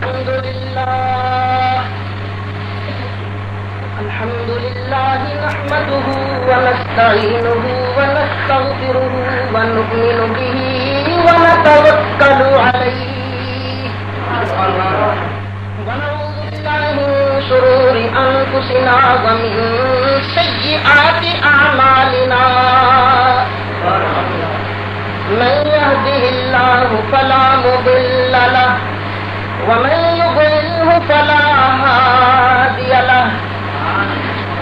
الحمد لله نحمده ونستعينه ونستغفره ونؤمن به ونتوكل عليه ونعوذ بالله من شرور أنفسنا ومن سيئات أعمالنا من يهده الله فلا مضل له ومن يضلله فلا هادي له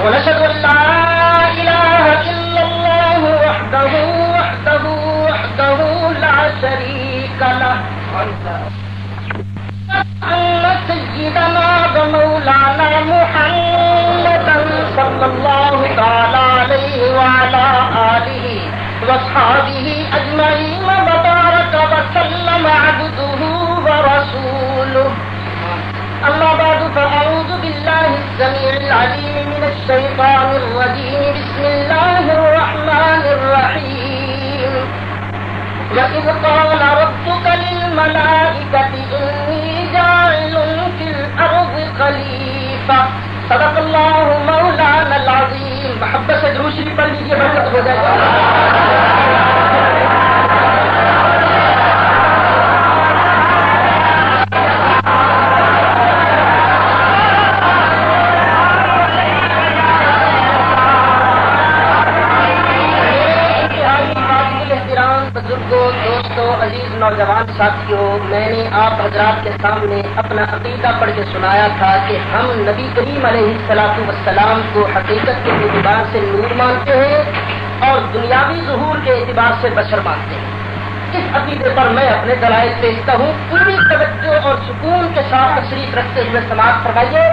ونشهد أن لا إله إلا الله وحده لا شريك له أن سيدنا ومولانا محمدا صلى الله تعالى عليه وعلى آله وأصحابه أجمعين وبارك وسلم عبده ورسوله. أما بعد فأعوذ بالله السميع العليم من الشيطان الرجيم. بسم الله الرحمن الرحيم. وإذ قال ربك للملائكة إني جاعل في الأرض خليفة. صدق الله مولانا العظيم. محبت سے درود شریف پڑھ لیجیے، برکت ہو جائے گا. عزیز نوجوان ساتھیوں، میں نے آپ حضرات کے سامنے اپنا عقیدہ پڑھ کے سنایا تھا کہ ہم نبی کریم علیہ الصلوۃ والسلام کو حقیقت کے اعتبار سے نور مانتے ہیں اور دنیاوی ظہور کے اعتبار سے بشر مانتے ہیں. اس عقیدے پر میں اپنے دلائل پیشتا ہوں. پوری توجہ اور سکون کے ساتھ تشریف رکھتے ہوئے سماعت فرمائیے.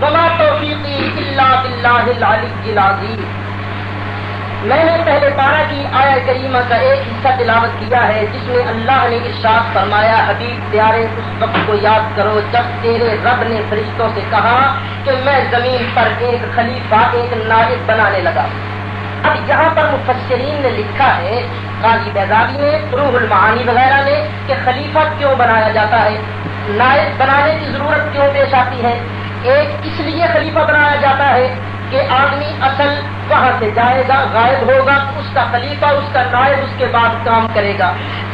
وما توفیقی الا باللہ العلی العظیم. میں نے پہلے پارہ کی آیت کریمہ کا ایک حصہ تلاوت کیا ہے جس میں اللہ نے ارشاد فرمایا، حبیب پیارے اس وقت کو یاد کرو جب تیرے رب نے فرشتوں سے کہا کہ میں زمین پر ایک خلیفہ، ایک نائب بنانے لگا. اب یہاں پر مفسرین نے لکھا ہے، قاضی بیضاوی نے، روح المعانی وغیرہ نے، کہ خلیفہ کیوں بنایا جاتا ہے، نائب بنانے کی ضرورت کیوں پیش آتی ہے. ایک اس لیے خلیفہ بنایا جاتا ہے کہ آدمی اصل وہاں سے جائے گا، غائب ہوگا، اس کا خلیفہ، اس کا نائب اس کے بعد کام کرے گا.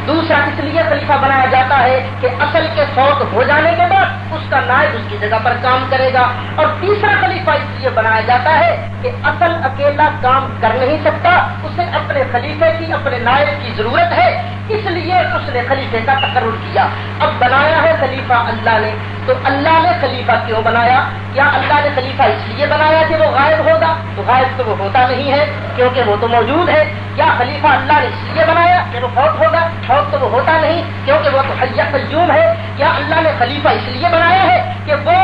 دوسرا اس لیے خلیفہ بنایا جاتا ہے کہ اصل کے فوت ہو جانے کے بعد اس کا نائب اس کی جگہ پر کام کرے گا. اور تیسرا خلیفہ اس لیے بنایا جاتا ہے کہ اصل اکیلا کام کر نہیں سکتا، اسے اپنے خلیفے کی، اپنے نائب کی ضرورت ہے، اس لیے اس نے خلیفے کا تقرر کیا. اب بنایا ہے خلیفہ اللہ نے، تو اللہ نے خلیفہ کیوں بنایا؟ کیا اللہ نے خلیفہ اس لیے بنایا کہ وہ غائب ہوگا؟ تو غائب تو وہ ہوتا نہیں ہے کیونکہ وہ تو موجود ہے. کیا خلیفہ اللہ نے اس لیے بنایا کہ وہ فوت ہوگا؟ فوت تو وہ ہوتا نہیں کیونکہ وہ تو حی قیوم ہے. کیا اللہ نے خلیفہ اس لیے بنایا ہے کہ وہ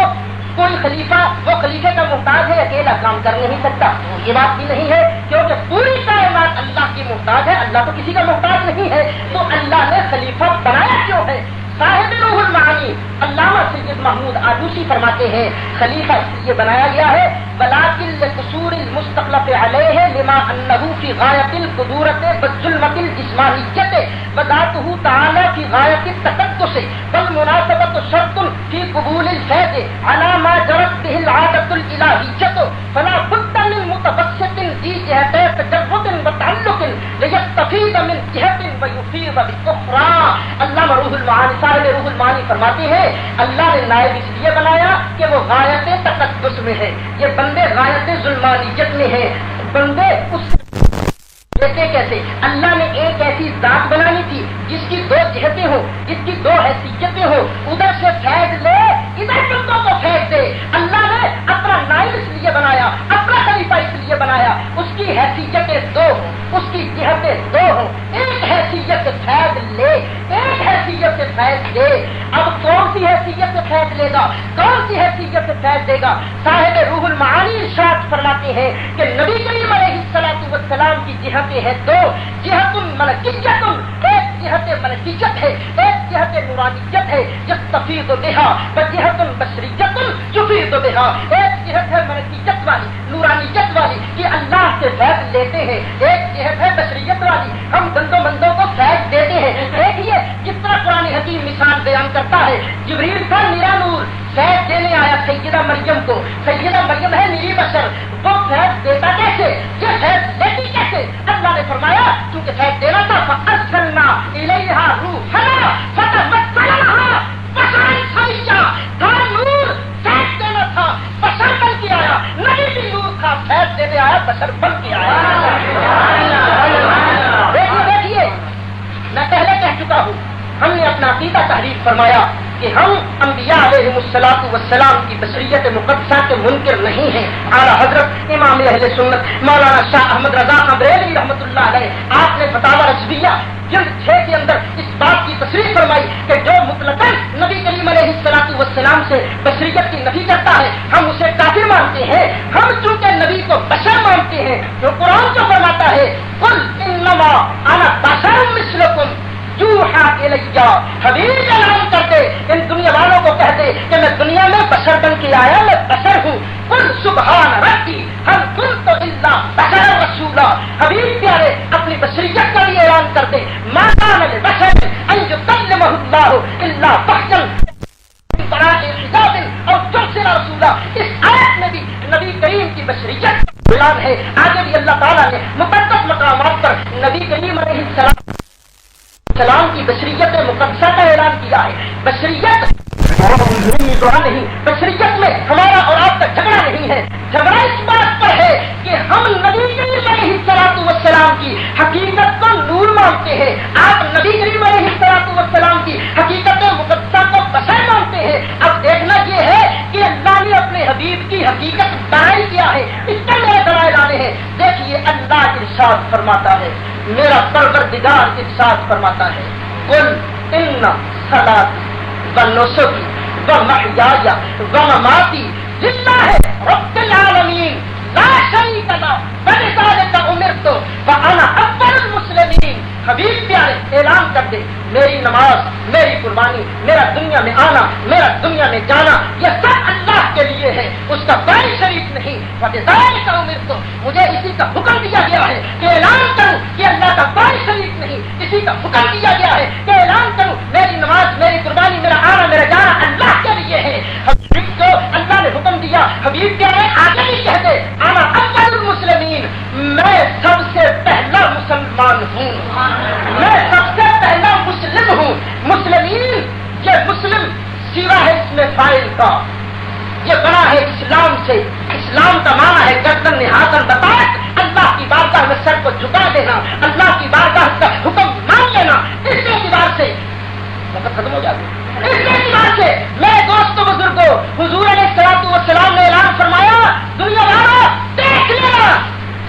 کوئی خلیفہ وہ خلیفے کا محتاج ہے، اکیلا کام کر نہیں سکتا؟ یہ بات بھی نہیں ہے کیونکہ پوری کائنات اللہ کی محتاج ہے، اللہ تو کسی کا محتاج نہیں ہے. تو اللہ نے خلیفہ بنایا کیوں ہے؟ صاحب روح المعانی علامہ سید محمود آلوسی فرماتے ہیں خلیفہ اس لیے بنایا گیا ہے ولکن لقصور المستخلف علیہ لما انه فی غایت القدورت والظلمت الجسمانیت وذاتہ تعالی فی غایت التقدس والمناسبۃ شرط فی قبول الفیض علی ما جرت به العادۃ الالہیۃ فلا بد من متوسط ذی جہت تجرد وتعلق لیستفید من جہت ویفیض باخرى. علامہ روح المعانی صاحب روح المعانی فرماتے ہیں اللہ نے نائب اس لیے بنایا کہ وہ غایت تقدس میں ہے، یہ بندے غایت ظلمانیت میں ہیں. بندے اس دیکھے کیسے اللہ نے ایک ایسی ذات بنانی تھی جس کی دو جہتیں ہوں، جس کی دو حیثیتیں ہوں، ادھر سے فیض لے ادھر بندوں کو فیض دے. اللہ نے اپنا نائب اس لیے بنایا، اپنا خلیفہ اس لیے بنایا اس کی حیثیتیں دو ہوں، اس کی جہتیں دو ہوں. ایک حیثیت سے فیض لے، ایک حیثیت سے فیض دے. اب کون سی حیثیت سے فیض لے گا، کون سی حیثیت سے فیض دے گا؟ صاحب روح المعانی ارشاد فرماتے ہیں کہ نبی کریم علیہ الصلوۃ والسلام کی جہتیں ہیں دو. جہت ملکیت، ایک جہت ملکیت ہے، ایک جہت نورانیت ہے یستفید بہا وجہت بشریت یفید بہا. ایک جہت ہے ملکیت والی، نورانیت والی کہ اللہ سے فیض لیتے ہیں، ایک جہت ہے بشریت والی ہم بندوں کو فیض دیتے ہیں. دیکھیے جس طرح قرآن حکیم مثال بیان کرتا ہے، جبریل تھا نیرا نور، فیض دینے آیا سیدہ مریم کو. سیدہ مریم ہے میری بشر, وہ فیض دیتا کیسے, یہ فیض لیتی کیسے؟ اللہ نے فرمایا کیونکہ فیض دینا تھا فَأَرْسَلْنَا إِلَيْهَا رُوحَنَا فَتَمَثَّلَ لَهَا بَشَرًا سَوِيًّا. تھا نور, فیض دینا تھا, بشر بن کے آیا. نبی بھی نور تھا, فیض دینے آیا, بشر بن کے آیا. دیکھیے میں پہلے کہہ چکا ہوں, ہم نے اپنا عقیدہ تحریر فرمایا کہ ہم انبیاء علیہ الصلوۃ والسلام کی بشریت مقدسہ کے منکر نہیں ہیں. اعلیٰ حضرت امام اہل سنت مولانا شاہ احمد رضا خان بریلوی رحمۃ اللہ علیہ, آپ نے فتاوی رضویہ جلد 6 کے اندر اس بات کی تصریح فرمائی کہ جو مطلقاً نبی کریم علیہ الصلوۃ والسلام سے بشریت کی نفی کرتا ہے ہم اسے کافر مانتے ہیں. ہم چونکہ نبی کو بشر مانتے ہیں, جو قرآن کو فرماتا ہے قل انما انا بشر مثلکم یوحا الیہ. حبیب اعلان کرتے, ان دنیا والوں کو کہتے کہ میں دنیا میں بشر بن کے آیا, میں بشر ہوں. قل سبحان ربی ہم کنت الا بشر رسولا. حبیب پیارے اپنی بشریت کا بھی اعلان کرتے, ما کان لبشر ان یکلمہ اللہ الا وحیا براء حجاب او ترسل رسولا. اس آیت میں بھی نبی کریم کی بشریت کا اعلان ہے. آگے بھی اللہ تعالیٰ نے مقدس مقامات پر نبی کریم علیہ السلام کی بشریت مقدسہ کا اعلان کیا ہے. بشریت نہیں, بشریت میں ہمارا اور آپ کا جھگڑا نہیں ہے. جھگڑا اس بات پر ہے کہ ہم نبی کریم علیہ الصلوۃ والسلام کی حقیقت کو نور مانتے ہیں, آپ نبی کریم علیہ الصلوۃ والسلام کی حقیقت مقدسہ کو بشر مانتے ہیں. اب دیکھنا یہ ہے کہ اللہ نے اپنے حبیب کی حقیقت بیان کیا ہے, اس کا میرے دلائل آنے ہیں. دیکھیے اللہ ارشاد فرماتا ہے, میرا پروردگار ارشاد فرماتا ہے قل ان صلاتی و نسکی و محیای و مماتی للہ رب العالمین لا شریک لہ وبذلک امرت وانا اول المسلمین. حبیب پیارے اعلان کر دے, میری نماز, میری قربانی, میرا دنیا میں آنا, میرا دنیا میں جانا, یہ سب اللہ کے لیے ہے, اس کا کوئی شریک نہیں. وبذلک امرت, مجھے اسی کا حکم دیا گیا ہے کہ اعلان کروں کہ اللہ کا کوئی شریک نہیں. اسی کا حکم دیا گیا ہے کہ اعلان کروں میری نماز, میری قربانی, میرا آنا, میرا جانا اللہ کے لیے ہے. حبیب کو اللہ نے حکم دیا, حبیب پیارے آگے بھی کہتے انا اول المسلمین, میں سب سے پہلا مسلمان ہوں, میں سب سے پہلا مسلم ہوں. مسلمین, یہ مسلم سیوا ہے اس میں فاعل کا, یہ بنا ہے اسلام سے. اسلام کا معنی ہے گردن نہادن بطاعت, اللہ کی بارگاہ میں سر کو جھکا دینا, اللہ کی بارگاہ کا حکم مان لینا. اس اعتبار سے وقت ختم ہو جاتا ہے. اس اعتبار سے میرے دوستوں بزرگوں, حضور علیہ الصلوۃ والسلام نے اعلان فرمایا, دنیا والوں دیکھ لینا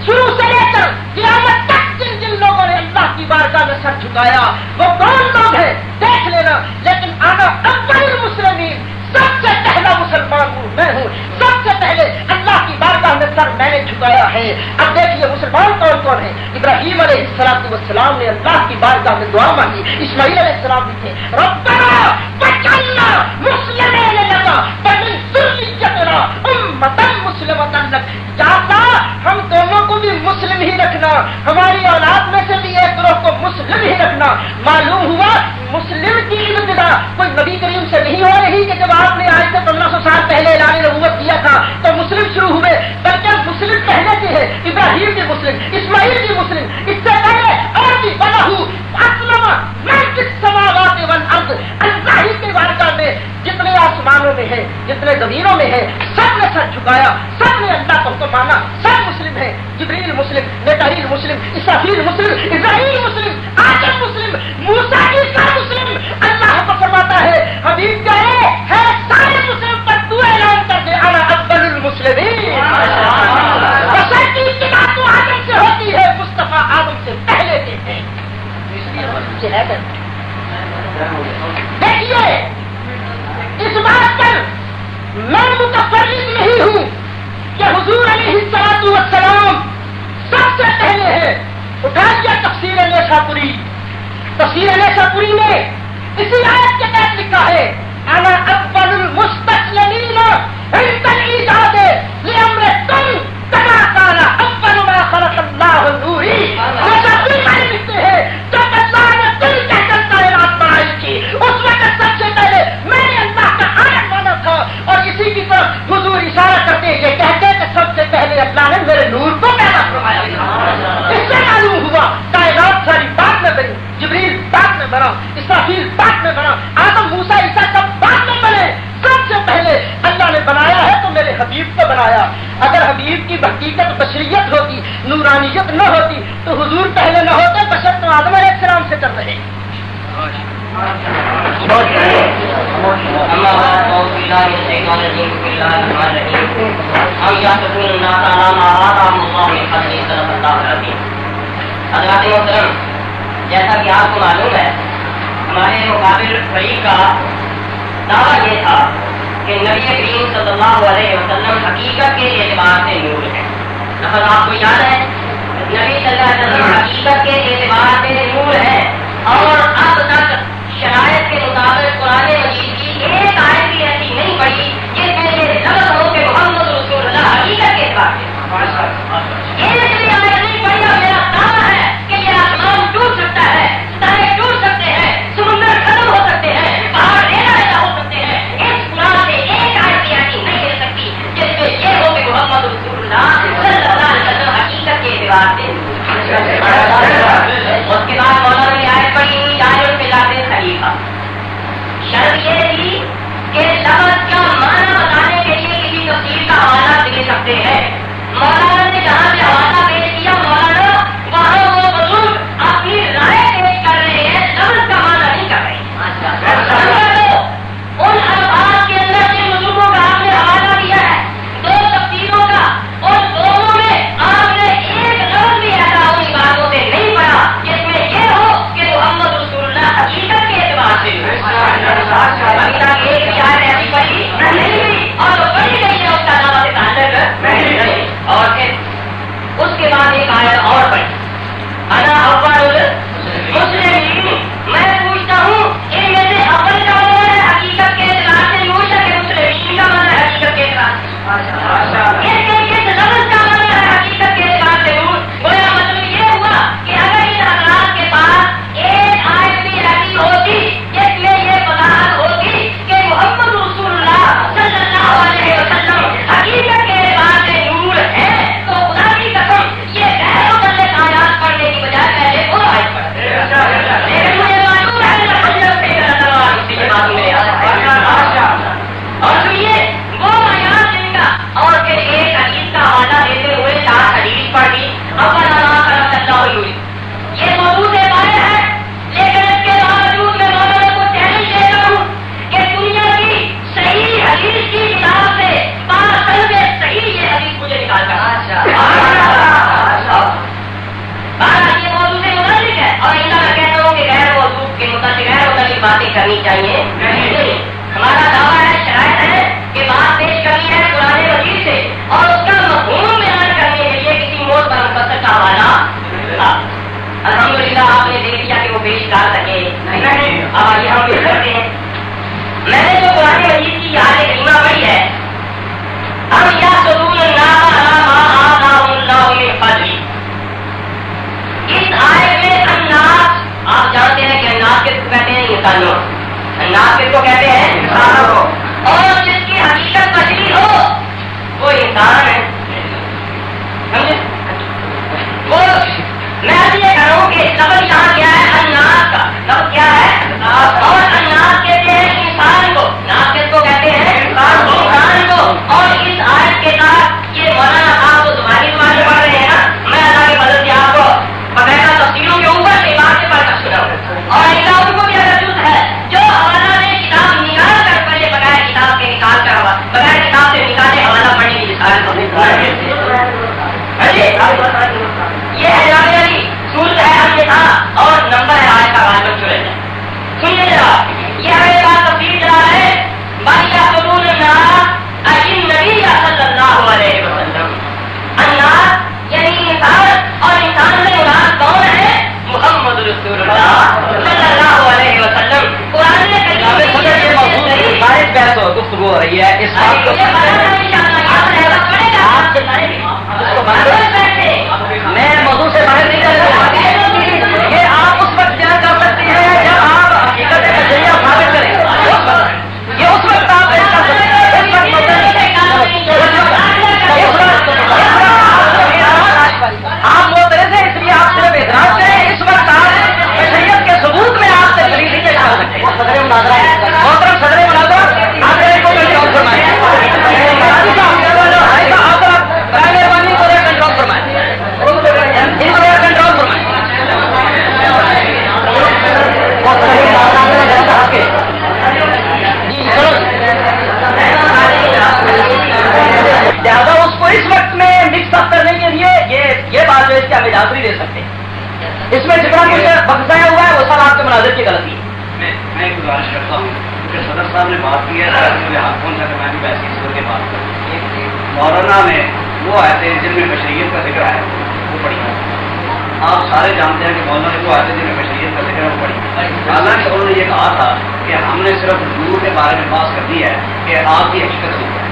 شروع سے لے کر قیامت تک جن جن لوگوں نے اللہ کی بارگاہ میں سر جھکایا وہ کون لوگ ہیں دیکھ لینا. لیکن آنا اول المسلمین, سب سے پہلا مسلمان ہوں میں ہوں, سب سے پہلے اللہ کی بارگاہ میں سر میں نے جھکایا ہے. اب دیکھیے مسلمان کون کون ہیں. ابراہیم علیہ السلام نے اللہ کی بارگاہ میں دعا مانگی, اسماعیل علیہ السلام بھی تھے, ربنا وجعلنا مسلمین لک ومن ذریتنا امة مسلمة لک. یا اللہ ہم دونوں کو بھی مسلم ہی رکھنا, ہماری اولاد میں سے بھی ایک گروہ کو مسلم ہی رکھنا. معلوم ہوا مسلم کی ابتدا کوئی نبی کریم سے نہیں ہو رہی کہ جب آپ نے آج سے 1500 سال پہلے اعلان نبوت کیا تھا تو مسلم شروع ہوئے, بلکہ مسلم پہلے سے ہے. ابراہیم بھی مسلم, اسماعیل بھی مسلم, اس سے پہلے اور بھی بنا ہوں اسلم من فی السماوات والارض. اللہ ہی کی بارگاہ میں جتنے آسمانوں میں ہے, جتنے زمینوں میں ہے, سب نے سر جھکایا, سب نے اللہ کو مانا, سب مسلم ہیں. جبریل مسلم, میکائیل مسلم, اسرافیل مسلم, اسرائیل مسلم, آدم مسلم, موسیٰ عیسیٰ مسلم. اللہ کو فرماتا ہے حبیب کہے ہے سارے مسلم پر تو اعلان کر دے انا اول المسلمین. بشر کی ابتدا تو آدم سے ہوتی ہے, مصطفیٰ آدم سے پہلے کے ہیں. دیکھیے اس بات پر میں متفرد نہیں ہوں کہ حضور علیہ الصلوۃ والسلام سب سے پہلے ہے. اٹھا لیا تفسیر نیشاپوری, تفسیر نیشاپوری میں اسی آیت کے تحت لکھا ہے انا اول المستسلمین عند الایجاد لامر کن کما کان اول ما خلق اللہ نوری. نیشاپوری میں لکھتے ہیں جب اللہ نے کن کہہ کر کائنات بنائی تھی اس وقت سب سے پہلے میں نے اللہ کا آیت مانا تھا اسرافیل بعد میں بنا، آدم موسیٰ عیسیٰ سب بعد میں بنے، سب سے پہلے اللہ نے بنایا ہے تو میرے حبیب کو بنایا۔ اگر حبیب کی حقیقت بشریت ہوتی، نورانیت نہ ہوتی تو حضور پہلے نہ ہوتے، بشر تو آدم علیہ السلام سے کر رہے۔ حضرات محترم، جیسا کہ آپ کو معلوم ہے ہمارے مقابل فریق کا دعویٰ یہ تھا کہ نبی کریم صلی اللہ علیہ وسلم حقیقت کے اعتبار سے نور ہے۔ نفر آپ کو یاد ہے نبی صلی اللہ علیہ وسلم حقیقت کے اعتبار سے نور ہے، اور اب تک شرائط کے مطابق قرآن مجید کی ایک آیت بھی ایسی نہیں پڑی جس میں یہ لفظ ہو کہ محمد رسول اللہ حقیقت کے اعتبار سے۔ ایک بھی آیت نہیں پڑی، اور میرا دعویٰ ہے کہ یہ آسمان ٹوٹ سکتا ہے، ستارے ٹوٹ سکتے ہیں، سمندر ختم ہو سکتے ہیں، پہاڑ ریلا ریلا ہو سکتے ہیں، اس قرآن سے ایک آیت بھی ایسی نہیں مل سکتی جس میں یہ ہو کہ محمد رسول اللہ صلی اللہ علیہ وسلم حقیقت کے اعتبار سے۔ اس کے بعد مولانا نے آیت پڑھی جاہل پہ لاتے خلیفہ۔ شرط یہ تھی کہ لفظ کا معنی بتانے کے لیے کسی تفسیر کا حوالہ دے سکتے ہیں۔ مولانا نے جہاں سے حوالہ پیش کیا، مولانا وہاں وہ بزرگ اپنی رائے پیش کر رہے ہیں، لفظ کا معنی نہیں کر رہے۔ ان الفاظ کے اندر جن بزرگوں کا آپ نے حوالہ دیا ہے، دو تفسیروں کا، اور دونوں میں آپ نے ایک لفظ بھی ایسا ان باتوں سے نہیں پڑھا جس میں یہ ہو کہ محمد رسول اللہ حقیقت کے اعتبار سے ابھی تک ایک بھی آیت ایسی پڑھی نہیں ہوئی، اور جو پڑھی گئی ہے اس کا دعویٰ سے تعلق نہیں۔ اور پھر اس کے بعد ایک آیت اور پڑھی، انا اول المسلمین، میں پوچھتا ہوں ان میں سے اول کا معنی ہے حقیقت کے اعتبار سے نور ہے کہ مسلمین کا معنی ہے حقیقت کے اعتبار سے؟ کس لفظ کا معنی ہے حقیقت کے اعتبار سے نور؟ گویا مطلب یہ ہوا کہ اگر ان حضرات کے پاس ایک آیت بھی ایسی ہوتی جس میں یہ وضاحت ہوتی کہ محمد رسول اللہ صلی اللہ علیہ وسلم حقیقت کے اعتبار سے نور ہے، تو خدا کی قسم یہ غیر متعلق آیات پڑھنے کی بجائے پہلے وہ آیت پڑھتے۔ لیکن مجھے معلوم ہے کہ حضرت سے اسی کے بعد میرے اور سنیے وہ آیات جن کا، اور پھر ایک حدیث کا حوالہ دیتے ہوئے 4 حدیث پڑھ دی۔ اول یہ موضوع سے باہر ہے، لیکن اس کے باوجود میں مولانا کو چیلنج دیتا ہوں کہ دنیا کی صحیح حدیث کی کتاب سے باصند صحیح یہ حدیث مجھے نکال کر یہ موضوع سے متعلق ہے، اور ایسا میں کہتا ہوں کہ غیر موضوع کے متعلق غیر متعلق باتیں کرنی چاہیے نہیں۔ ہمارا دعویٰ ہے، شرائط ہے کہ بات پیش کرنی ہے قرآن مجید سے، اور اس کا مفہوم بیان کرنے کے لیے کسی موت پر مقصد کا حوالہ تھا۔ الحمدللہ آپ نے دیکھ لیا کہ وہ پیش کر سکے نہیں۔ اب آئیے ہم پیش کرتے ہیں۔ میں نے جو قرآن مجید کی آیت کریمہ پڑھی ہے، ہم یحسدون الناس علی ما آتاہم اللہ من فضلہ، اس آیت میں الناس، آپ جانتے ہیں کہ الناس کس کو کہتے ہیں؟ انسانوں۔ الناس کس کو کہتے ہیں؟ انسانوں کو۔ اور جس کی حقیقت بشری ہو وہ انسان ہے، سمجھے؟ وہ میں اب یہ کہہ رہا ہوں کہ لفظ یہاں کیا ہے؟ الناس کا لفظ کیا ہے؟ اور الناس کہتے ہیں انسان کو۔ ناس کس کو کہتے ہیں؟ انسان کو۔ اور اس آیت کے ساتھ یہ مولانا آپ کو تمہاری پڑھ رہے ہیں نا، میں اللہ کے فضل سے آپ کو باقاعدہ تفسیروں کے اوپر سے بات سے پڑھ کر سناؤں، اور ایسا ان کو بھی اگر جز ہے جو حوالہ نے کتاب نکال کر پہلے بغیر کتاب کے نکال کر بغیر کتاب سے نکالے حوالہ پڑھنے کی رسالت یہ ہے جامع علی، سورت ہے النساء، اور نمبر ہے آیت کا غالباً 54۔ سنیے ذرا، یہ ہمیں بات تفصیل کرا ہے۔ بل یحسدون الناس ای النبی صلی اللہ علیہ وسلم، الناس یعنی انسان، اور انسان سے مراد کون ہے؟ محمد رسول اللہ صلی اللہ علیہ وسلم۔ قرآن نے گفتگو ہو رہی ہے اس بات کو میں موضوع سے باہر نہیں کر رہا، یہ آپ اس وقت بیان کر سکتے ہیں جب آپ حقیقت بشریہ ثابت کریں، یہ اس وقت آپ پیش کر سکتے ہیں۔ آپ وہ طرح سے اس لیے آپ صرف اعتراض کریں، اس وقت آپ بشریت کے ثبوت میں آپ سے دلیل نہیں سے غلطی ہے. میں ایک گزارش کرتا ہوں کہ صدر صاحب نے بات کی ہے مجھے ہاتھ کون سا کہ میں بھی ویسے اس کے بات کروں. مولانا نے وہ آئے تھے جن میں بشریت کا ذکر ہے وہ پڑھی. آپ سارے جانتے ہیں کہ مولانا نے وہ آئے تھے جن میں بشریت کا ذکر ہے وہ پڑھی. حالانکہ انہوں نے یہ کہا تھا کہ ہم نے صرف نور کے بارے میں بات کر دی ہے کہ آپ کی حقیقت نور ہے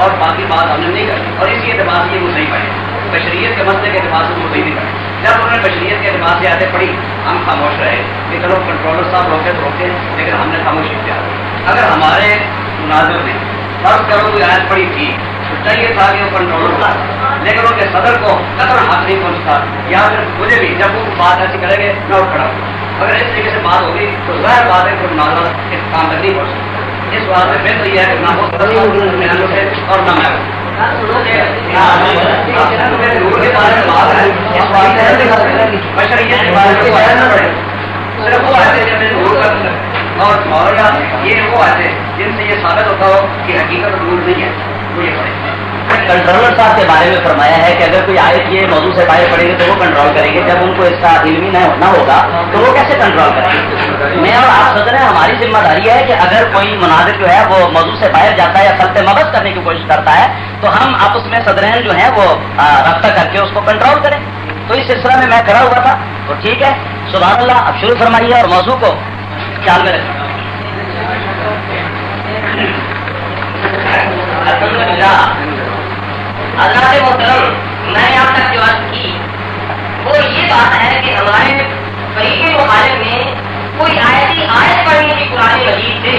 اور باقی بات ہم نے نہیں کرنی, اور اسی اعتبار سے یہ وہ صحیح پڑھے. بشریت کے مسئلے کے اعتبار سے وہ صحیح نہیں پڑھے. جب انہوں نے بشریت کے اعتبار سے آیتیں پڑھی ہم خاموش رہے کہ چلو کنٹرولر صاحب روکے تو روکے, لیکن ہم نے خاموشی اختیار کی. اگر ہمارے مناظر نے فرض کرو کوئی آیت پڑھی تھی تو چاہیے تھا کہ وہ کنٹرولر تھا, لیکن ان کے صدر کو قدر حق نہیں پہنچتا, یا پھر مجھے بھی جب وہ بات ایسی کریں گے میں اٹھ کھڑا ہوں. اگر اس طریقے سے بات ہوگی تو ظاہر بات ہے کہ مناظر اس کام تک نہیں پہنچ سکتا. اس بات میں بہتر یہ ہے کہ نہ ہو اور نہ میں اور مولانا یہ وہ آتے جن سے یہ ثابت ہوتا ہو کہ حقیقت دور نہیں ہے وہ یہ پڑھے. کنٹرولر صاحب کے بارے میں فرمایا ہے کہ اگر کوئی آیت یہ موضوع سے باہر پڑے گی تو وہ کنٹرول کریں گے, جب ان کو اس کا علم ہی نہ ہوگا تو وہ کیسے کنٹرول کریں گے. میں اور آپ صدر ہیں, ہماری ذمہ داری ہے کہ اگر کوئی مناظر جو ہے وہ موضوع سے باہر جاتا ہے یا خلط مبز کرنے کی کوشش کرتا ہے تو ہم آپس میں صدرین جو ہیں وہ رابطہ کر کے اس کو کنٹرول کریں. تو اس سلسلہ میں کھڑا ہوا تھا تو ٹھیک ہے, سبحان اللہ. اب شروع فرمائیے اور موضوع کو خیال میں رکھیں. حضرات محترم, میں نے آپ تک جو عرض کی وہ یہ بات ہے کہ ہمارے فریق مخالف میں کوئی آیت پڑھنے کی قرآن مجید سے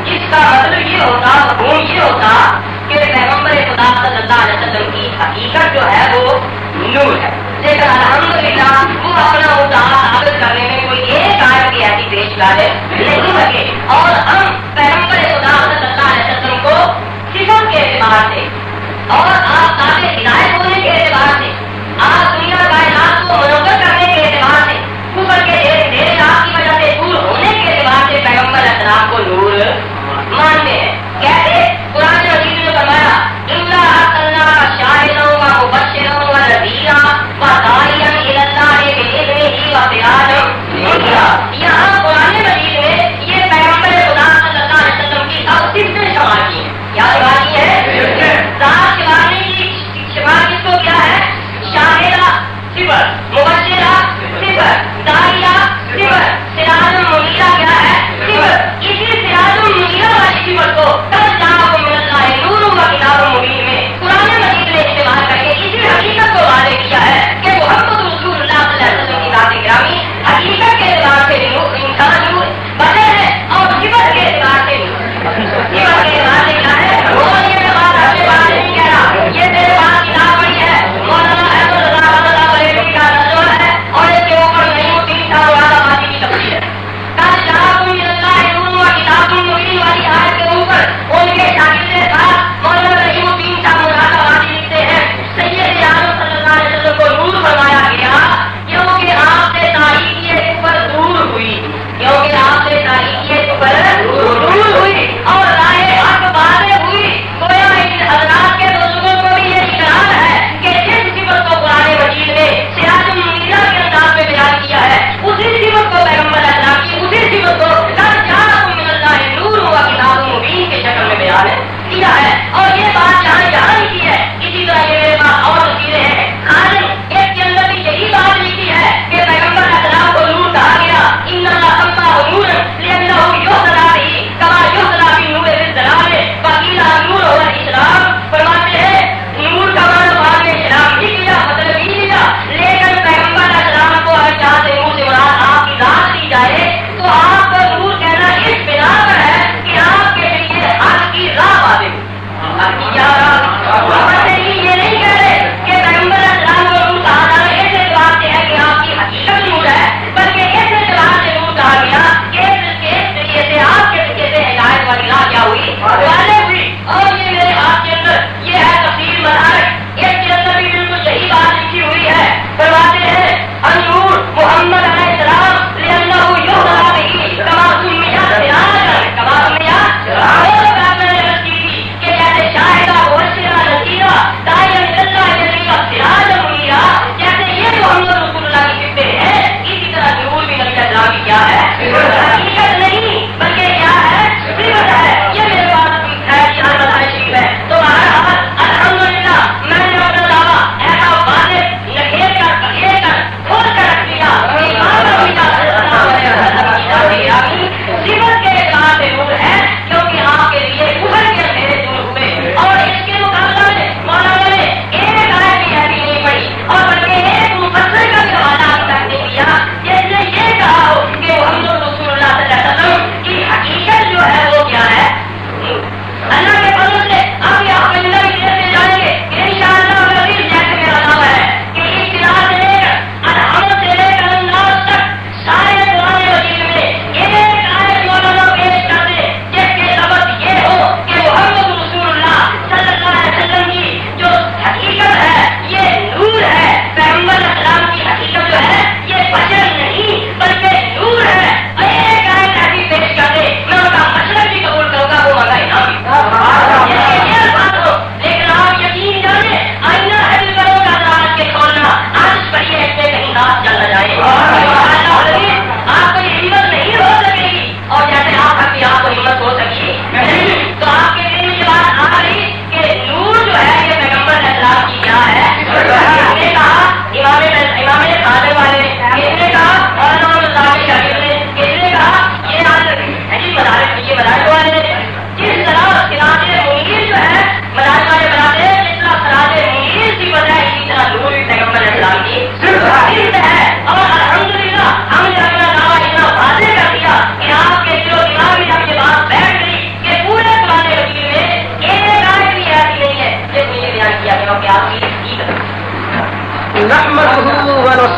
جس کا مطلب یہ ہوتا, مفہوم یہ ہوتا کہ پیغمبر خدا صلی اللہ علیہ وسلم کی حقیقت جو ہے وہ نور ہے, لیکن الحمدللہ وہ اپنا مدعا ثابت کرنے میں کوئی ایک آیت کی ایسی پیش کرے نہیں لگے, اور ہم پیغمبر خدا صلی اللہ علیہ وسلم کو صفت کے اعتبار سے اور آپ قابل ہدایت ہونے کے اعتبار سے, آپ دنیا کائنات کو منور کرنے کے اعتبار سے, کفر کے دیر آپ کی وجہ سے دور ہونے کے اعتبار سے پیغمبر اسلام کو نور مانتے ہیں. کیسے قرآن مجید نے فرمایا اِنَّا أَرْسَلْنَاكَ شَاهِدًا وَمُبَشِّرًا وَنَذِيرًا وَدَاعِيًا إِلَى اللَّهِ بِإِذْنِهِ وَسِرَاجًا مُنِيرًا. یہاں قرآن مجید میں یہ پیغمبر خدا صلی اللہ علیہ وسلم کی توصیف سے شمار کی ہے. کیا شمار کی ہے؟ شمار کس کو کیا ہے؟ شاہدہ صفر, مبشرہ صفر, داعیہ صفر, سراج منیرہ کیا ہے؟ صفر. اسی سراج منیرہ والی صفر کو کل جاءکم من اللہ نور و کتاب مبین میں قرآن مجید نے استعمال کر کے اسی حقیقت کو واضح کیا ہے کہ محمد رسول اللہ صلی اللہ علیہ وسلم کی ذات گرامی حقیقت کے اعتبار سے انسان نور بدل ہے اور صفت کے اعتبار سے صفت کے اعتبار سے کیا ہے. اور یہ بات آپ کے بارے نہیں کہہ رہا, یہ میرے پاس کتاب پڑھی ہے, مولانا احمد رضا بریلوی کا نظر ہے اور اس کے اوپر نعیم الدین صاحب مراد آبادی کی تفسیر ہے. کل جاءکم من اللہ نور و کتاب مبین والی آیت کے اوپر ان کے شاگرد صاحب مولانا نعیم الدین صاحب مراد آبادی لکھتے ہیں سید عالم صلی اللہ علیہ وسلم کو نور فرمایا گیا کیونکہ آپ سے تاریخی اوپر دور ہوئی, کیونکہ آپ سے تاریخی اوپر دور ہوئی اور رائے حق واضح ہوئی. گویا ان حضرات کے بزرگوں کو بھی یہ اقرار ہے کہ جس صفت کو قرآن مجید نے سراج منیرہ کے انداز میں بیان کیا ہے اسی صفت کو پیغمبر اسلام کی اسی صفت کو قد جاءکم من اللہ نور و کتاب مبین کے شکل میں بیان کیا ہے. اور یہ بات یہاں لکھی ہے. اسی طرح یہ میرے پاس اور تفسیریں ہیں. خالد ایک کے اندر بھی یہی بات لکھی ہے کہ پیغمبر اسلام کو نور کہا گیا انما سماه نورا لانه يهتدى به كما يهتدى بالنور في الظلام وقيل النور هو الاسلام. فرماتے ہیں نور کا معنی بعد میں اسلام بھی کیا, مطلب بھی لیا, لیکن پیغمبر اسلام کو اگر جہاں سے نور سے مراد آپ کی ذات لی جائے تو آپ کو نور کہنا اس بنا پر ہے کہ آپ کے لیے حق کی راہ واضح ہو. حق کی کیا راہ؟ یہ نہیں کہہ رہے کہ پیغمبر اسلام کو نور کہا جا رہا ہے اس اعتبار سے ہے کہ آپ کی حقیقت نور ہے, بلکہ اس اعتبار سے نور کہا گیا کہ اس ذریعے سے آپ کے ذریعے سے ہدایت والی راہ کیا ہوئی, واضح ہوئی. اور یہ میرے ہاتھ کے اندر یہ ہے تفسیر مدارک, اس کے اندر بھی بالکل یہی بات لکھی ہوئی ہے. فرماتے ہیں النور محمد علیہ السلام لأنه يهتدى به كما سمي سراجا كما سمي سراجا کہ جیسے شاہدہ مبشرہ نذیرہ داعیہ الی اللہ جلیلہ سراجا منیرا, جیسے یہ محمد رسول اللہ کی صفت ہے اسی طرح نور بھی نبی اسلام کی کیا ہے.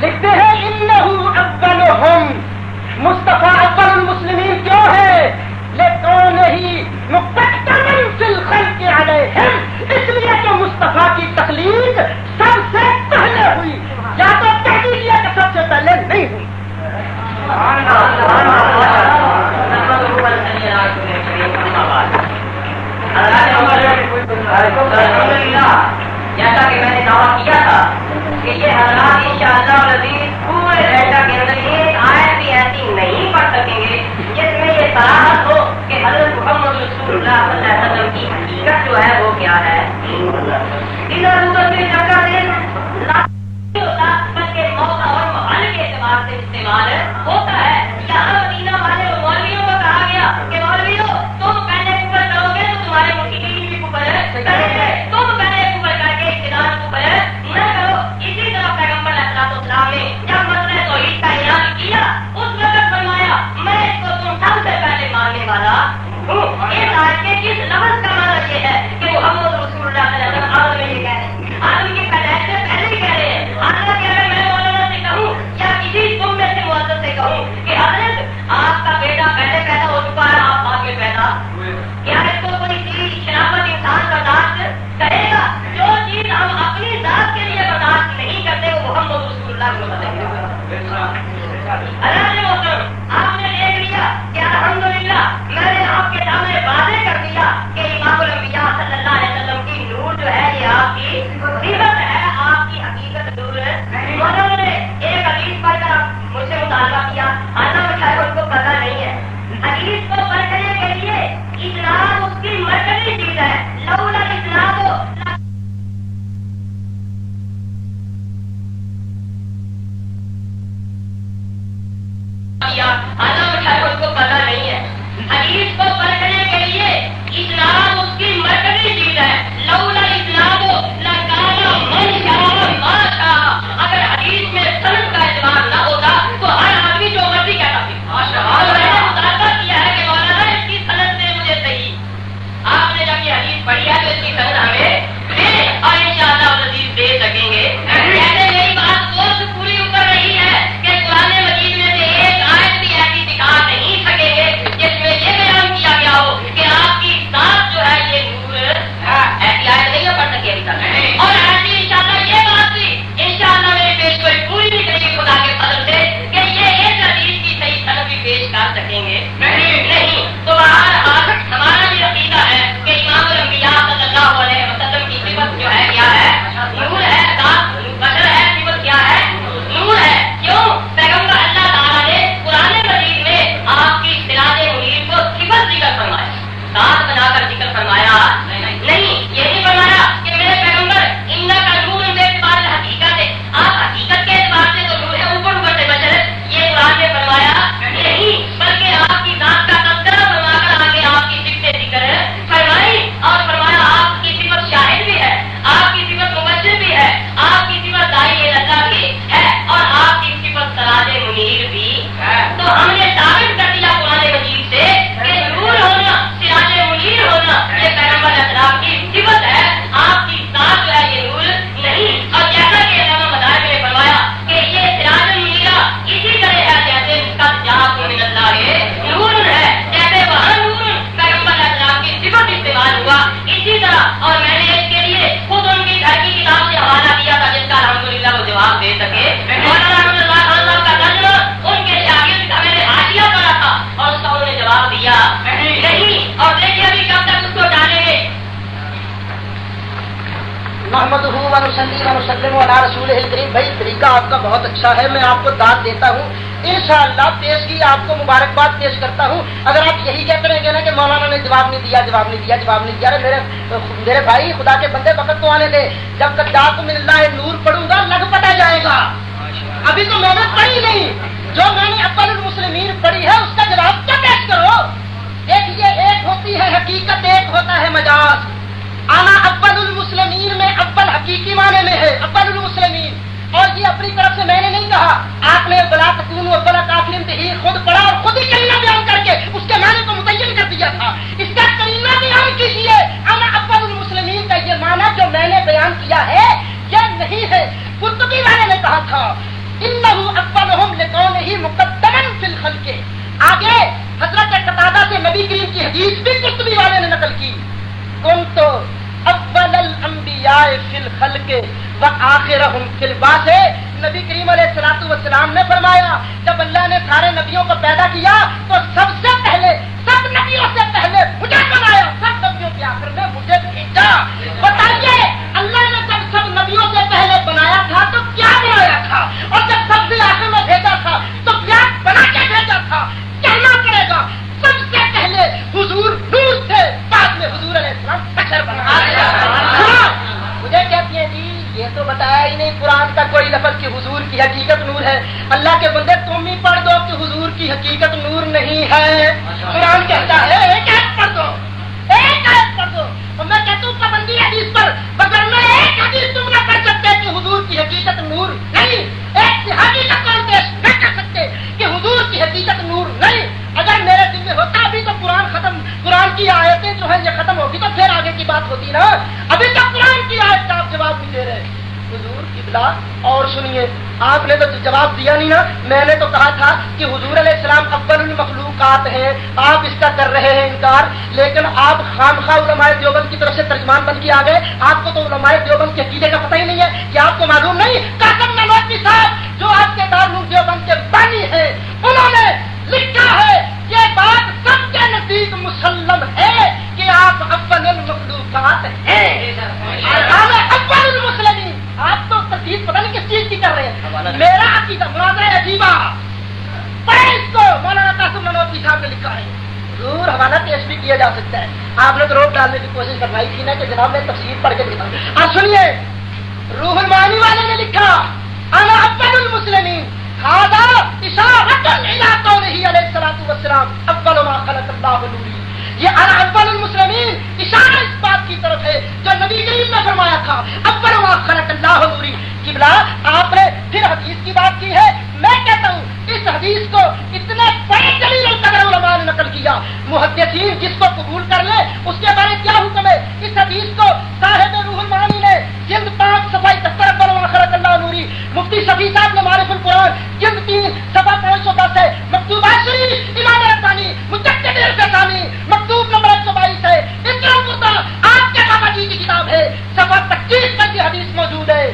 لکھتے ہیں انہو اولہم، مصطفیٰ اول المسلمین کیوں ہے؟ لکونہ مقدما فی الخلق علیہم، اس لیے کہ مصطفیٰ کی تخلیق سب سے پہلے ہوئی، یا تو تحقیقیہ کہ سب سے پہلے نہیں ہوئی۔ جیسا کہ میں نے دعویٰ کیا تھا کہ یہ حضرات انشاءاللہ العزیز پورے ڈیٹا کے اندر ایک آیت بھی ایسی نہیں پڑھ سکیں گے جس میں یہ صراحت ہو کہ حضرت محمد رسول اللہ صلی اللہ علیہ وسلم کی حقیقت جو ہے وہ کیا ہے۔ ادھر ادھر کے چکر نہیں ہوتا، بلکہ موقع اور محل کے اعتبار سے استعمال ہوتا ہے۔ یہاں مدینہ والے مولویوں کو کہا گیا کہ مولویوں تم پہلے کفر کرو گے تو تمہارے مقیمین بھی کفر کریں گے، تم پہلے کفر کر کے اقتدار کفر نہ کرو۔ اسی طرح پیغمبر علیہ السلام نے جب مسئلہ توحید کا اعلان کیا اس وقت فرمایا میں اس کو تم سب سے پہلے ماننے والا ہوں۔ اس آیت کے کس لفظ کا مطلب یہ ہے کہ محمد رسول اللہ صلی اللہ علیہ وسلم آدم میں یہ کہہ رہے ہیں، آدم کی پیدائش سے پہلے ہی کہہ رہے ہیں۔ حالانکہ اگر میں مولانا سے کہوں یا کسی تم میں سے معزز سے کہوں کہ حضرت آپ کا بیٹا پہلے پیدا ہو چکا ہے، آپ بعد میں پیدا، کیا اس کو کوئی چیز شرافت انسان برداشت کرے گا؟ جو چیز ہم اپنی ذات کے لیے برداشت نہیں کرتے وہ محمد رسول اللہ کو بتائیں گے۔ اللہ نے محترم آپ نے دیکھ لیا کہ الحمدللہ میں نے آپ کے سامنے واضح کر دیا کہ امام الانبیاء صلی اللہ علیہ وسلم کی نور جو ہے یہ آپ کی صفت ہے، آپ کی حقیقت نور ہے۔ انہوں نے ایک حدیث پڑھ کر مجھ سے مطالبہ کیا، حالانکہ شاید ان کو پتہ نہیں ہے۔ حدیث کو پڑھنے کے لیے اسلام اس کی مرکزی چیز ہے، لولا اسلام کو کو پتہ نہیں ہے۔ حدیث کو پرکھنے کے لیے اسلام اس کی مرکزی چیز ہے، لولا اسلام لکانا من شاء ما شاء۔ اگر حدیث میں سند کا اعتبار نہ ہوتا تو ہر آدمی جو مرضی کہتا تھا۔ میں نے مطالبہ کیا ہے کہ مولانا اس کی سند سے مجھے صحیح، آپ نے جب یہ حدیث پڑھی ہے تو اس کی سند ہمیں دے اور انشاءاللہ العزیز دے سکیں گے۔ کہتے میری بات بہت پوری اتر رہی ہے کہ قرآن مجید میں سے ایک آیت بھی ایسی دکھا نہیں سکیں گے جس میں یہ بیان کیا گیا ہو کہ آپ کی ذات جو ہے یہ نور، ایسی آیت نہیں پڑھ سکے ابھی تک۔ اور ایسی انشاءاللہ یہ بات بھی انشاءاللہ میری پیش کوئی پوری نہیں کرے گی خدا کے فضل سے کہ یہ ایک حدیث کی صحیح سند بھی پیش کر سکیں گے نہیں۔ تو بہرحال ہمارا بھی عقیدہ ہے کہ امام الانبیاء صلی اللہ علیہ وسلم کی صفت جو ہے کیا ہے؟ نور ہے، ذات بشر ہے، صفت کیا ہے؟ نور ہے۔ کیوں؟ پیغمبر اللہ تعالیٰ نے قرآن مجید میں آپ کی سراج منیر کو صفت ذکر فرمایا، ذات بنا کر ذکر فرمایا نہیں۔ یہ نہیں فرمایا کہ میرے پیغمبر ان کا نور بے اعتبار حقیقت ہے، آپ حقیقت کے اعتبار سے تو نور ہے، اوپر اوپر سے بشر ہے، یہ قرآن نے فرمایا نہیں، بلکہ آپ کی ذات کا تذکرہ فرما کر آگے آپ کی صفت ذکر فرمائی اور فرمایا آپ کی صفت شاہد بھی ہے، آپ کی صفت مبشر بھی ہے، آپ کی صفت داعی اللہ بھی ہے اور آپ کی صفت سراج منیر بھی ہے۔ تو ہم نے ثابت کر دیا قرآن مجید سے کہ نور ہونا، سراج منیر ہونا یہ پیغمبر اسلام کی صفت ہے، آپ کی ذات جو ہے یہ نور نہیں۔ اور جیسا کہ علامہ مدارک نے فرمایا کہ یہ سراج منیرہ اسی طرح ہے جیسے اس کا جہاز من اللہ نور ہے، جیسے وہاں نور پیغمبر اسلام کی صفت استعمال ہوا اسی طرح۔ اور میں نے اس کے لیے خود ان کی گھر کی کتاب سے حوالہ دیا تھا جس کا الحمدللہ وہ جواب دے سکے۔ مولانا رحمۃ اللہ خان صاحب کا ترجمہ ان کے شاگرد کا میں نے حاشیہ پڑھا تھا اور اس کا انہوں نے جواب دیا نہیں۔ اور دیکھیے ابھی کب تک اس کو ڈالیں گے۔ محمدہ ونصلی ونسلم علی رسولہ الکریم۔ بھائی طریقہ آپ کا بہت اچھا ہے، میں آپ کو داد دیتا ہوں انشاءاللہ، پیشگی آپ کو مبارکباد پیش کرتا ہوں۔ اگر آپ یہی کہتے رہیں گے نا کہ مولانا نے جواب نہیں دیا، جواب نہیں دیا، جواب نہیں دیا، میرے بھائی خدا کے بندے وقت تو آنے دے جب تک جات من اللہ نور پڑھوں گا لگ پتا جائے گا۔ ابھی تو میں نے پڑھی نہیں، جو میں نے اول المسلمین پڑھی ہے اس کا جواب کیا پیش کرو۔ دیکھیے ایک ہوتی ہے حقیقت، ایک ہوتا ہے مجاز۔ آنا اول المسلمین میں اول حقیقی معنی میں ہے اول المسلمین، اور یہ اپنی طرف سے میں نے نہیں کہا، آپ نے بلا تکون بلا کافلم ہی خود پڑھا اور خود ہی کلمہ بیان کر کے اس کے معنی کو متعین کر دیا تھا۔ اس کا کلمہ بیان کیجیے، انا اول المسلمین کا یہ معنی جو میں نے بیان کیا ہے یہ نہیں ہے۔ قرطبی والے نے کہا تھا ان الخلق وآخرهم فی البعث. نبی کریم علیہ الصلوۃ والسلام نے فرمایا جب اللہ نے سارے نبیوں کو پیدا کیا تو سب سے پہلے سب نبیوں سے پہلے مجھے بنایا, سب نبیوں کے آخر میں مجھے بھیجا. بتائیے اللہ نے جب سب نبیوں سے پہلے بنایا تھا تو کیا بنایا تھا, اور جب سب سے آخر میں بھیجا تھا تو کیا بنا کے بھیجا تھا. کہنا پڑے گا سب سے پہلے حضور نور تھے, بعد میں حضور علیہ السلام بشر بنا. مجھے کہتی ہیں جی یہ تو بتایا ہی نہیں قرآن کا کوئی لفظ کہ حضور کی حقیقت نور ہے. اللہ کے بندے تم ہی پڑھ دو کہ حضور کی حقیقت نور نہیں ہے. قرآن کہتا ہے ایک آیت پڑھ دو, ایک آیت پڑھ دو. اور میں کہتا ہوں پابندی حدیث پر, مگر میں ایک حدیث تم نہ کر سکتے کہ حضور کی حقیقت نور نہیں, ایک صحابی کا قول پیش نہ کر سکتے کہ حضور کی حقیقت نور نہیں. اگر میرے دل میں ہوتا ابھی تو قرآن کی آیتیں جو ہیں یہ ختم ہوگی تو پھر آگے کی بات ہوتی نا. ابھی تو قرآن کی آیت کا آپ جواب نہیں دے رہے. حضور قبلہ اور سنیے, آپ نے تو جواب دیا نہیں نا. میں نے تو کہا تھا کہ حضور علیہ السلام اول المخلوقات ہیں, آپ اس کا کر رہے ہیں انکار, لیکن آپ خامخواہ علماء دیوبند کی طرف سے ترجمان بن کے آ گئے. آپ کو تو علماء دیوبند کے عقیدے کا پتہ ہی نہیں ہے. کہ آپ کو معلوم نہیں قاسم نانوتوی صاحب جو آپ کے دارالعلوم دیوبند کے بانی ہیں انہوں نے لکھا ہے یہ بات سب کے نزدیک مسلم ہے کہ آپ اول المخلوقات ہیں, اول المسلمین. آپ تو تصدیق پتہ نہیں کس چیز کی کر رہے ہیں. میرا عقیدہ مناظرہ عجیبہ پڑھیں اس کو, مولانا قاسم نانوتوی صاحب نے لکھا ہے. ضرور حوالہ پیش بھی کیا جا سکتا ہے. آپ نے تو روک ڈالنے کی کوشش کروائی تھی نا کہ جناب میں تفسیر پڑھ کے دکھاؤں. آپ سنیے, روح المعانی والے نے لکھا انا اول المسلمین هذا اشارۃ الی قولہ علیہ الصلوۃ والسلام اول ما خلق اللہ نوری. یہ انا اول المسلمین اشارہ اس بات کی طرف ہے جو نبی کریم نے فرمایا تھا اول ما خلق اللہ نوری. قبلہ آپ نے پھر حدیث کی بات کی ہے. میں کہتا ہوں اس حدیث کو اتنے بڑے جلیل القدر علماء نے نقل کیا. محدثین جس کو قبول کر لے اس کے بارے کیا حکم ہے. اس حدیث کو صاحب روح المعانی نے جلد 5 صفحہ 71 پر خلق اللہ نوری, مفتی شفیع صاحب نے معرف القرآن جلد 3 صفحہ 510 ہے, مکتوبات شریف امام ربانی مجدد الفسانی مکتوب نمبر 122 ہے, اقرا مرتا آپ کے بابا جی کی کتاب ہے صفحہ 25 پر یہ حدیث موجود ہے.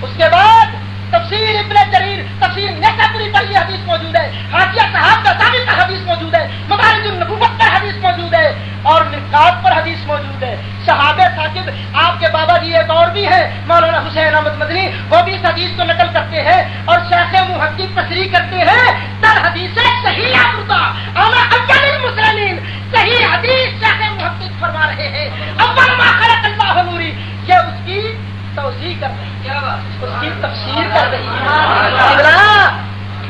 اس کے بعد تفسیر ابن جریر تفسیر نیسابوری پر یہ حدیث موجود ہے, حاشیہ صحاب غزالی پر حدیث موجود ہے, مدارج النبوت پر حدیث موجود ہے, اور مرقات پر حدیث موجود ہے. صحابہ ثاقب آپ کے بابا جی ایک اور بھی ہیں مولانا حسین احمد مدنی, وہ بھی اس حدیث کو نقل کرتے ہیں اور شیخ محقق تصریح کرتے ہیں در حدیث صحیح مردہ انا اول المسلمین. صحیح حدیث شیخ محقق فرما رہے ہیں اول ما خلق اللہ نوری. یہ اس کی توضیح کر رہی ہے, اس کی تفسیر کر رہی ہے.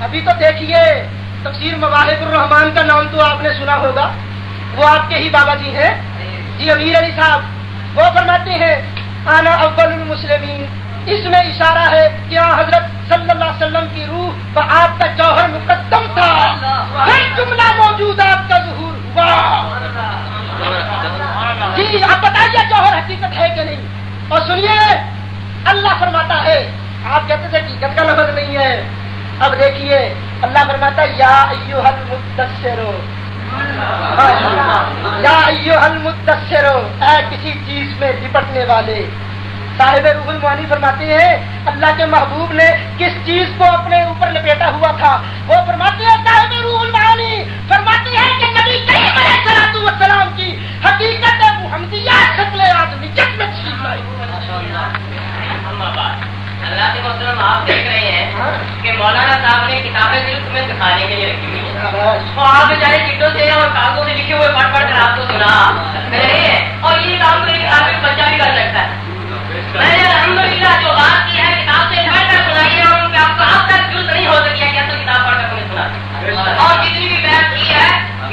ابھی تو دیکھیے تفسیر مواہب الرحمان کا نام تو آپ نے سنا ہوگا, وہ آپ کے ہی بابا جی ہیں جی امیر علی صاحب. وہ فرماتے ہیں انا اول المسلمین. اس میں اشارہ ہے کہ حضرت صلی اللہ علیہ وسلم کی روح و آپ کا جوہر مقدم تھا, ہر جملہ موجودات کا ظہور ہوا. جی آپ بتائیے جوہر حقیقت ہے کہ نہیں. اور سنیے اللہ فرماتا ہے, آپ کہتے تھے حقیقت کا لفظ نہیں ہے, اب دیکھیے اللہ فرماتا ہے یا ایھا المدثر, یا ایھا المدثر, اے کسی چیز میں لپٹنے والے. صاحب روح المعانی فرماتے ہیں اللہ کے محبوب نے کس چیز کو اپنے اوپر لپیٹا ہوا تھا. وہ فرماتے ہیں صاحب روح المعانی فرماتے ہیں کہ نبی کریم علیہ الصلوۃ والسلام کی حقیقت محمدیہ شکل آدمیت میں تشریف لائی. اللہ کے محترم آپ دیکھ رہے ہیں کہ مولانا صاحب نے کتابیں دل تمہیں دکھانے کے لیے رکھی ہوئی ہیں, تو آپ بیچارے چٹوں سے اور کاغذوں سے لکھے ہوئے پڑھ پڑھ کر آپ کو سنا رہے ہیں, اور یہ کام تو ایک عالم بچہ بھی کر سکتا ہے. میں نے الحمدللہ جو بات کی ہے کتاب سے پڑھ کر سنائی ہے, اور ان کا آپ تک جلد نہیں ہو سکی ہے کہ تو کتاب پڑھ کر تمہیں سنا. اور جتنی بھی بحث کی ہے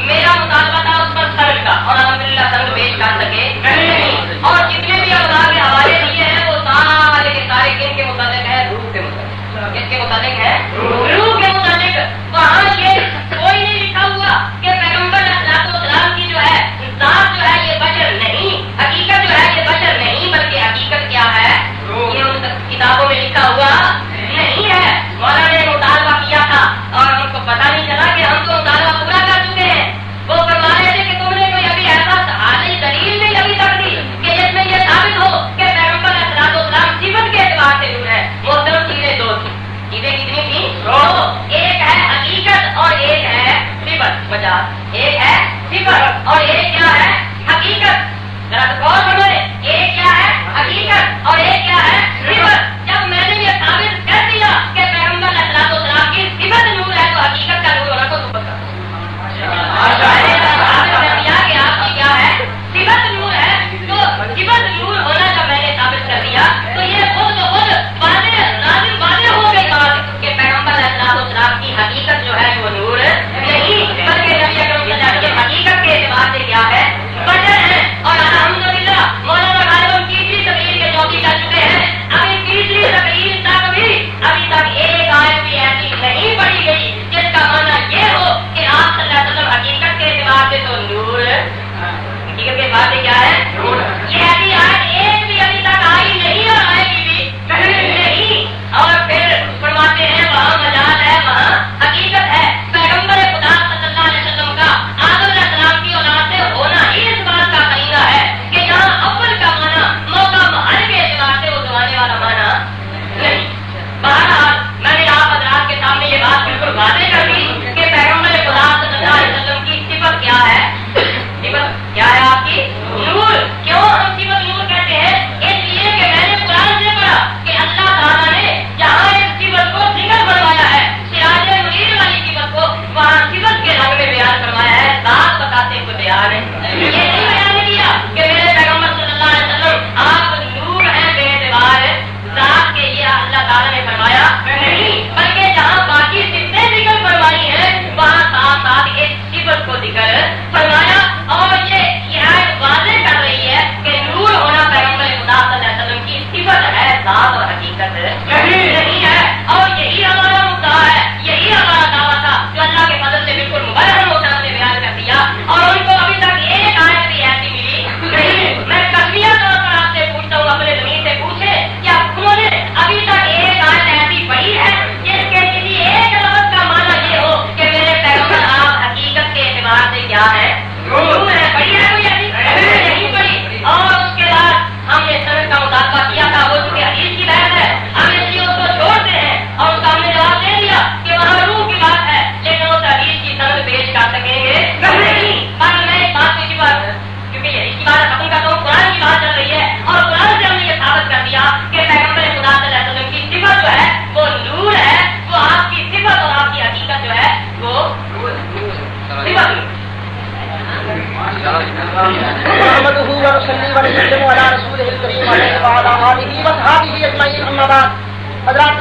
میرا مطالبہ تھا اس پر سرد کا, اور الحمدللہ سرد پیش کر سکے نہیں. اور جتنے بھی اوزار کے حوالے دیے ہیں وہ سارے کے سارے کن کے متعلق ہے, روح کے متعلق. کس کے متعلق ہے؟ روح کے متعلق. وہاں یہ کوئی نہیں لکھا ہوا کہ پیغمبر علیہ السلام کی جو ہے ذات جو ہے یہ بشر نہیں, حقیقت جو ہے یہ بشر نہیں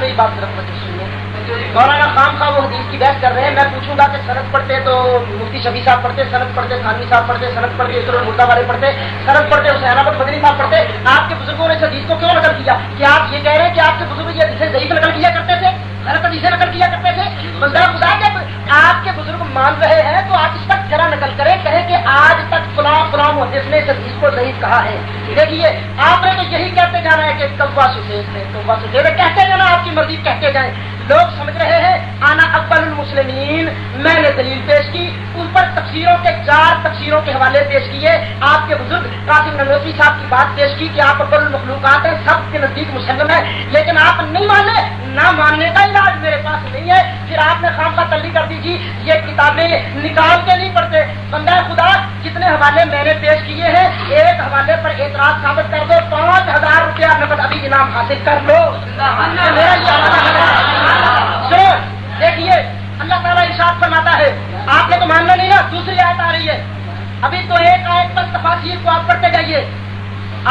میری بات طرف توجہ سنیے. مولانا خام خواہ وہ حدیث کی بحث کر رہے ہیں. میں پوچھوں گا کہ سند پڑھتے تو مفتی شفیع صاحب پڑھتے, سند پڑھتے تھانوی صاحب پڑھتے, سند پڑھتے اسر المردہ والے پڑھتے, سند پڑھتے حسین احمد مدنی صاحب پڑھتے. آپ کے بزرگوں نے اس حدیث کو کیوں نقل کیا؟ کیا آپ یہ کہہ رہے ہیں کہ آپ کے بزرگ یہ حدیثیں ضعیف نقل کیا کرتے تھے, غلط حدیثیں نقل کیا کرتے تھے؟ بندہ خدا جب آپ کے بزرگ مان رہے ہیں تو آپ اس تک ذرا نقل کریں, کہیں کہ آج تک فلاں فلاں محدث نے اس حدیث کو ضعیف کہا ہے. دیکھیے آپ نے تو یہی کہتے جانا ہے کہ کوا سفید ہے, کوا سفید ہے, کہتے جانا, آپ کی مرضی کہتے جائیں. لوگ سمجھ رہے ہیں آنا اول المسلمین, میں نے دلیل پیش کی, اس پر تفسیروں کے 4 تفسیروں کے حوالے پیش کیے. آپ کے بزرگ قاسم ننوتوی صاحب کی بات پیش کی کہ آپ اول المخلوقات ہیں, سب کے نزدیک مسلم ہے, لیکن آپ نہیں مانے. نہ ماننے کا علاج میرے پاس نہیں ہے. پھر آپ نے خام خواہ تلی کر دیجیے, یہ کتابیں نکال کے نہیں پڑھتے. بندہ خدا جتنے حوالے میں نے پیش کیے ہیں, ایک حوالے پر اعتراض ثابت کر دو, 5000 روپیہ نقد ابھی انعام حاصل کر لو. میرا یہ حوالہ سنو. دیکھیے اللہ تعالیٰ ارشاد فرماتا ہے, آپ نے تو ماننا نہیں نا. دوسری آیت آ رہی ہے, ابھی تو ایک آیت پر تفاسیر کو آپ پڑھتے جائیے.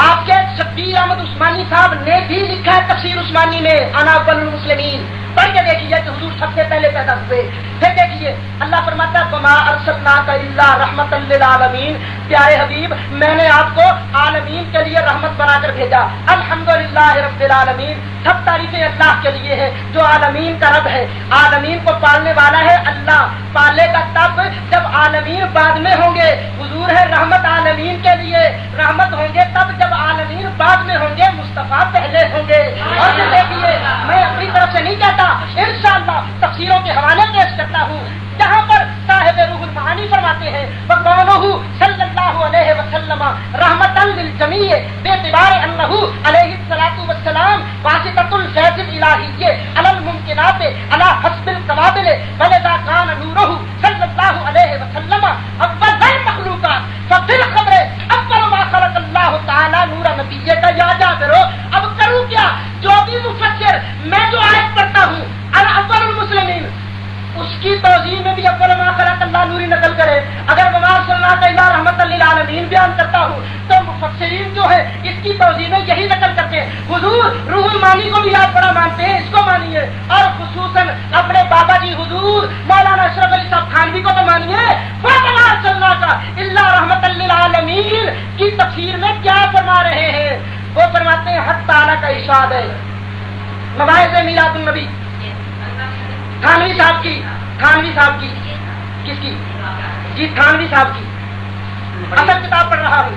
آپ کے شبیر احمد عثمانی صاحب نے بھی لکھا ہے تفسیر عثمانی میں انا اول المسلمین, پڑھ کے دیکھیے کہ حضور سب سے پہلے پیدا ہوئے. پھر دیکھیے اللہ فرماتا ہے وما ارسلناک الا رحمت للعالمین, پیارے حبیب میں نے آپ کو عالمین کے لیے رحمت بنا کر بھیجا. الحمدللہ رب العالمین, سب تعریفیں اللہ کے لیے ہے جو عالمین کا رب ہے. عالمین کو پالنے والا ہے اللہ, پالے گا تب جب عالمین بعد میں ہوں گے. حضور ہے رحمت عالمین کے لیے, رحمت ہوں گے تب جب عالمین بعد میں ہوں گے, مصطفیٰ پہلے ہوں گے. اور پھر دیکھیے میں اپنی طرف سے نہیں کہتا, انشاءاللہ تفسیروں کے حوالے پیش کرتا ہوں جہاں پر صاحب روح المعانی فرماتے ہیں وَقَوْلُهُ صلی اللہ علیہ وسلم رحمتاً للجمیع باعتبار انہ علیہ الصلاۃ والسلام واسطۃ الفیض الالہی علی الممکنات علی حسب القوابل ولذا کان نورہ صلی اللہ علیہ وسلم اول المخلوقات ففی الخبر اول ما خلق اللہ تعالی نور نبی کا. یا جابر اب کروں کیا, جو بھی مفسر میں جو آیت پڑھتا ہوں انا اول المسلمین اس کی توضیح میں بھی اول ما خلق اللہ نوری نقل کرے. اگر وما ارسلناک الا رحمت للعالمین بیان کرتا ہوں تو مفسرین جو ہے اس کی توضیح میں یہی نقل کرتے ہیں. حضور روح المانی کو بھی آپ بڑا مانتے ہیں, اس کو مانیے, اور خصوصاً اپنے بابا جی حضور مولانا اشرف علی صاحب تھانوی کو تو مانیے. وما ارسلناک الا رحمت للعالمین کی تفسیر میں کیا فرما رہے ہیں؟ وہ فرماتے ہیں حق تعالیٰ کا ارشاد ہے مواعظ میلاد النبی تھانوی صاحب کی, تھانوی صاحب کی, کس کی جی تھانوی صاحب کی اصل کتاب پڑھ رہا ہوں.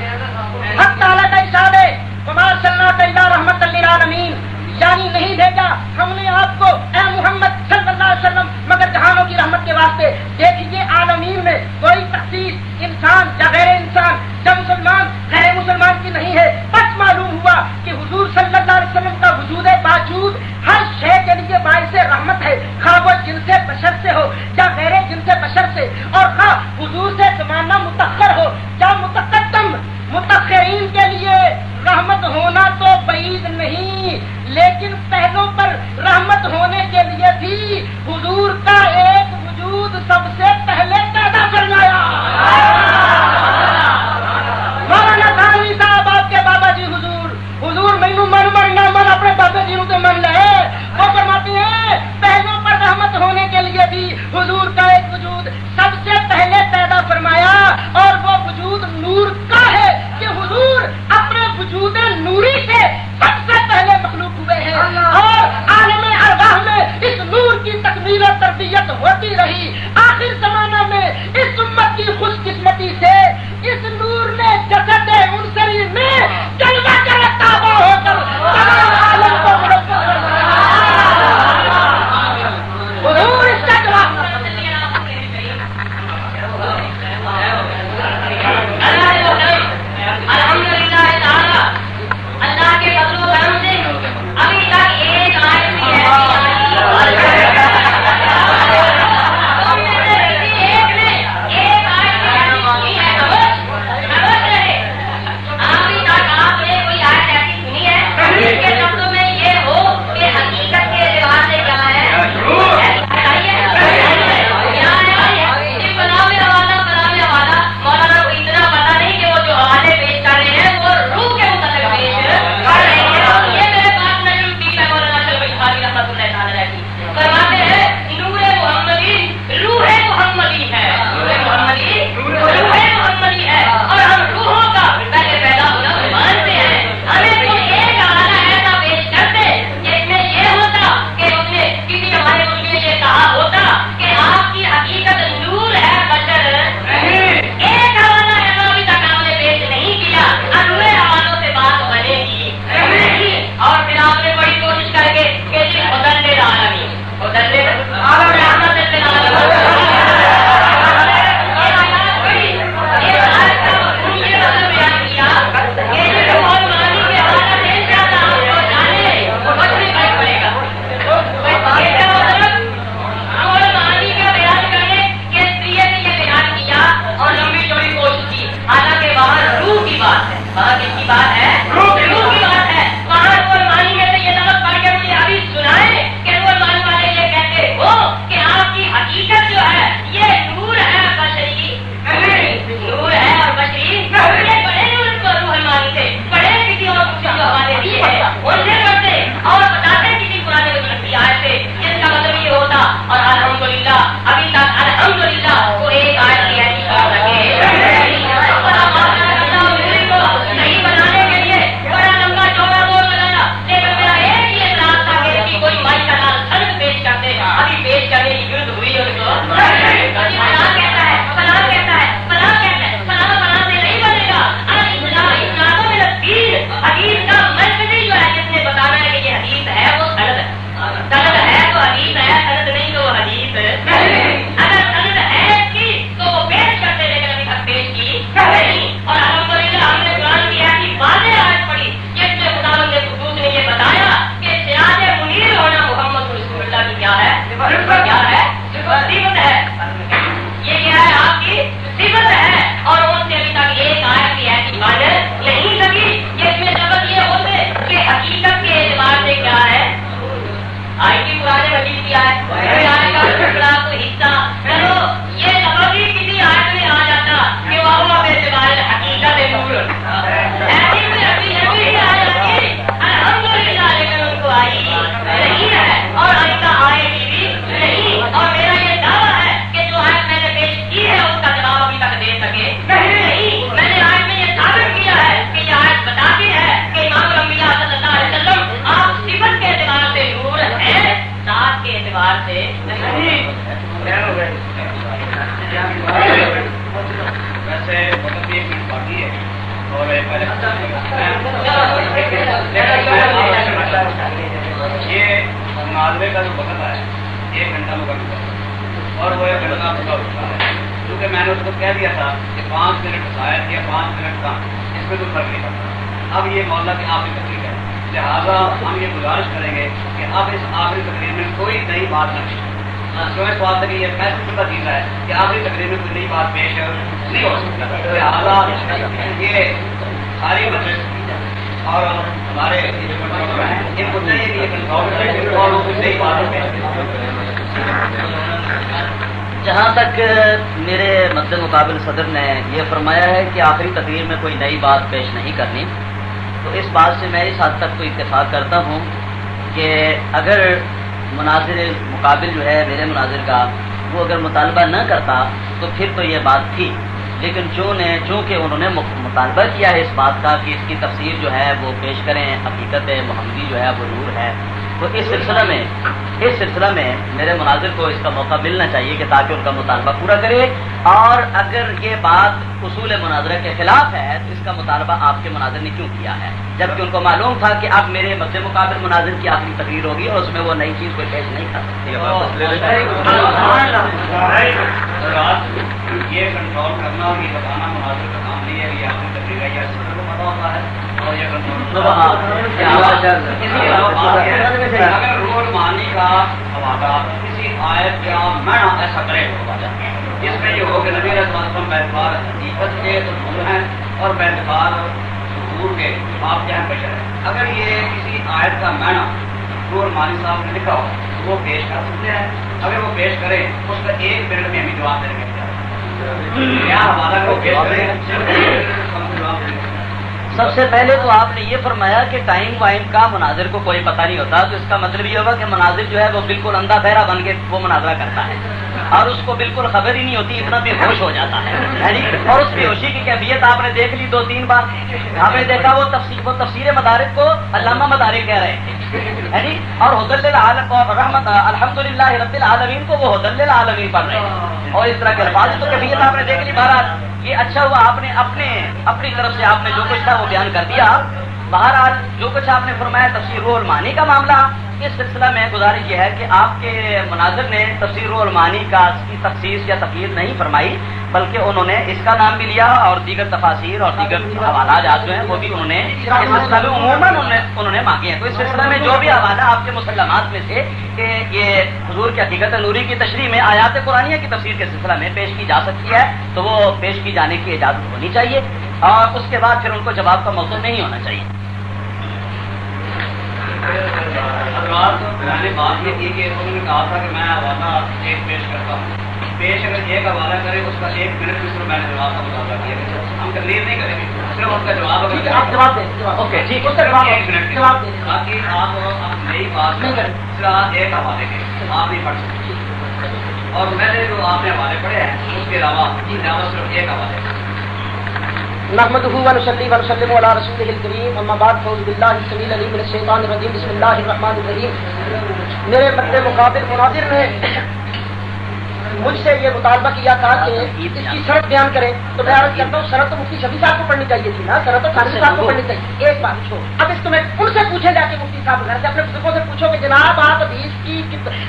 حق تعالیٰ کا ارشاد ہے وما ارسلناک الا رحمت للعالمین, یعنی نہیں بھیجا ہم نے آپ کو اے محمد صلی اللہ علیہ وسلم مگر جہانوں کی رحمت کے واسطے. دیکھیے عالمین میں کوئی تخصیص انسان یا غیر انسان یا مسلمان غیر مسلمان کی نہیں ہے. بس معلوم ہوا کہ حضور صلی اللہ علیہ وسلم کا وجود باوجود ہر شے کے لیے باعث رحمت ہے, خواہ وہ جن سے بشر سے ہو یا غیر جن سے بشر سے, اور خواہ حضور سے زمانہ متأخر ہو یا متقدم. متأخرین کے لیے رحمت ہونا تو بعید نہیں, لیکن پہلوں پر رحمت ہونے کے لیے بھی حضور کا ایک وجود سب سے پہلے پیدا فرمایا. مولانا تھانوی صاحب آپ کے بابا جی حضور مینو من نہ من اپنے بابے جی تو من لے, وہ فرماتے ہیں پہلوں پر رحمت ہونے کے لیے بھی حضور کا ایک وجود سب سے پہلے پیدا فرمایا, اور وہ وجود نور کا ہے کہ حضور اپنے وجود نوری سے سب سے پہلے مخلوق ہوئے ہیں, اور عالم ارواح میں اس نور کی تکمیل و تربیت ہوتی رہی. آخر زمانہ میں اس امت کی خوش قسمتی سے اس نور نے جسد انصری میں جلوہ کر تابع ہو کر تمام عالم کو مرتب حضور اس کا جواب. الحمدللہ تعالی اللہ کے فضل و کرم سے ابھی تک ایک آیت بھی ایسی اس کو کہہ دیا تھا کہ 5 منٹ شاید یا 5 منٹ کم، اس میں تو فرق نہیں پڑتا۔ اب یہ مولا کی آخری تقریر ہے، لہٰذا ہم یہ گزارش کریں گے کہ اب اس آخری تقریر میں کوئی نئی بات نہ پیش جو اس بات کہ یہ فیصلہ شدہ چیز ہے کہ آخری تقریر میں کوئی نئی بات پیش نہیں ہو سکتا، لہٰذا یہ ساری مجلس اور ہمارے ان کو چاہیے کہ یہ کنٹرول کریں اور وہ کوئی نئی بات پیش جہاں تک میرے مد مقابل صدر نے یہ فرمایا ہے کہ آخری تقریر میں کوئی نئی بات پیش نہیں کرنی، تو اس بات سے میں اس حد تک تو اتفاق کرتا ہوں کہ اگر مناظر مقابل جو ہے میرے مناظر کا وہ اگر مطالبہ نہ کرتا تو پھر تو یہ بات تھی، لیکن چونکہ انہوں نے مطالبہ کیا ہے اس بات کا کہ اس کی تفسیر جو ہے وہ پیش کریں، حقیقت محمدی جو ہے وہ نور ہے، تو اس سلسلہ میں میرے مناظر کو اس کا موقع ملنا چاہیے کہ تاکہ ان کا مطالبہ پورا کرے، اور اگر یہ بات اصول مناظرہ کے خلاف ہے تو اس کا مطالبہ آپ کے مناظر نے کیوں کیا ہے، جبکہ ان کو معلوم تھا کہ اب میرے مد مقابل مناظر کی آخری تقریر ہوگی اور اس میں وہ نئی چیز کوئی پیش نہیں کر سکتی۔ یہ کنٹرول کرنا اور یہ بتانا مناظر کا کام نہیں ہے، یہ آخری تقریر ہے، یہ صدر کو پتا ہوتا ہے اور یہ اگر روح المعانی کا حوالہ کسی آیت کا معنی ایسا کرے جس میں یہ ہو کہ نبی علیہ السلام بیتبار حقیقت کے ظہور ہیں اور بیتبار ظہور کے آپ کیا ہیں بشر ہے، اگر یہ کسی آیت کا معنی روح المعانی صاحب نے لکھا ہو تو وہ پیش کر سکتے ہیں، اگر وہ پیش کریں اس کا 1 منٹ میں ہمیں جواب دیں گے، کیا حوالہ کو پیش کریں۔ سب سے پہلے تو آپ نے یہ فرمایا کہ ٹائم وائم کا مناظر کو کوئی پتہ نہیں ہوتا، تو اس کا مطلب یہ ہوگا کہ مناظر جو ہے وہ بالکل اندھا بہرا بن کے وہ مناظرہ کرتا ہے اور اس کو بالکل خبر ہی نہیں ہوتی، اتنا بے ہوش ہو جاتا ہے، اور اس بے ہوشی کی کیفیت آپ نے دیکھ لی 2-3 بار، آپ نے دیکھا وہ تفسیر مدارک کو علامہ مدارک کہہ رہے ہیں اور حدل للعالم اور رحمت الحمدللہ رب العالمین کو وہ حدل للعالمین پڑھ رہے ہیں، اور اس طرح کے الفاظ تو کیفیت آپ نے دیکھ لی۔ بہرحال یہ اچھا ہوا آپ نے اپنی طرف سے آپ نے جو کچھ تھا وہ بیان کر دیا۔ بہرحال جو کچھ آپ نے فرمایا تفسیر روح المعانی کا معاملہ، اس سلسلہ میں گزارش یہ ہے کہ آپ کے مناظر نے تفسیر روح المعانی کا کی تخصیص یا تقیید نہیں فرمائی، بلکہ انہوں نے اس کا نام بھی لیا اور دیگر تفاسیر اور دیگر حوالات جو ہیں وہ بھی انہوں نے اس سلسلہ میں عموماً انہوں نے مانگے ہیں۔ تو اس سلسلہ میں جو بھی حوالہ آپ کے مسلمات میں سے کہ یہ حضور کی حقیقت نوری کی تشریح میں آیات قرآنیہ کی تفسیر کے سلسلہ میں پیش کی جا سکتی ہے تو وہ پیش کی جانے کی اجازت ہونی چاہیے، اور اس کے بعد پھر ان کو جواب کا موقع نہیں ہونا چاہیے۔ میں نے بات یہ کی کہ انہوں نے کہا تھا کہ میں حوالہ ایک پیش کرتا ہوں، پیش اگر ایک حوالہ کرے اس کا 1 منٹ بھی صرف میں نے جواب کا مطالبہ کیا، ہم تقریر نہیں کریں گے، صرف اس کا جواب اگر آپ جواب دیں، اوکے ٹھیک ہے، 1 منٹ جواب دیں، تاکہ آپ نئی بات نہیں کریں، صرف ایک حوالے کے آپ نہیں پڑھ سکتے، اور میں نے جو آپ نے حوالے پڑھے ہیں اس کے علاوہ صرف ایک حوالے۔ نحمده ونصلي ونسلم على رسوله الكريم، اما بعد فاعوذ بالله السميع العليم من الشيطان الرجيم، بسم الله الرحمن الرحيم۔ میرے مد مقابل مناظر نے مجھ سے یہ مطالبہ کیا تھا کہ اس کی شرط بیان کریں، تو میں عرض کرتا ہوں شرط تو مفتی شفیع صاحب کو پڑھنی چاہیے تھی نا، شرط تو خالد صاحب کو پڑھنی چاہیے۔ ایک بات چھوڑ، اب اس کو میں ان سے پوچھے جا کے مفتی صاحب گھر سے اپنے بزرگوں سے پوچھو کہ جناب آپ حدیث کی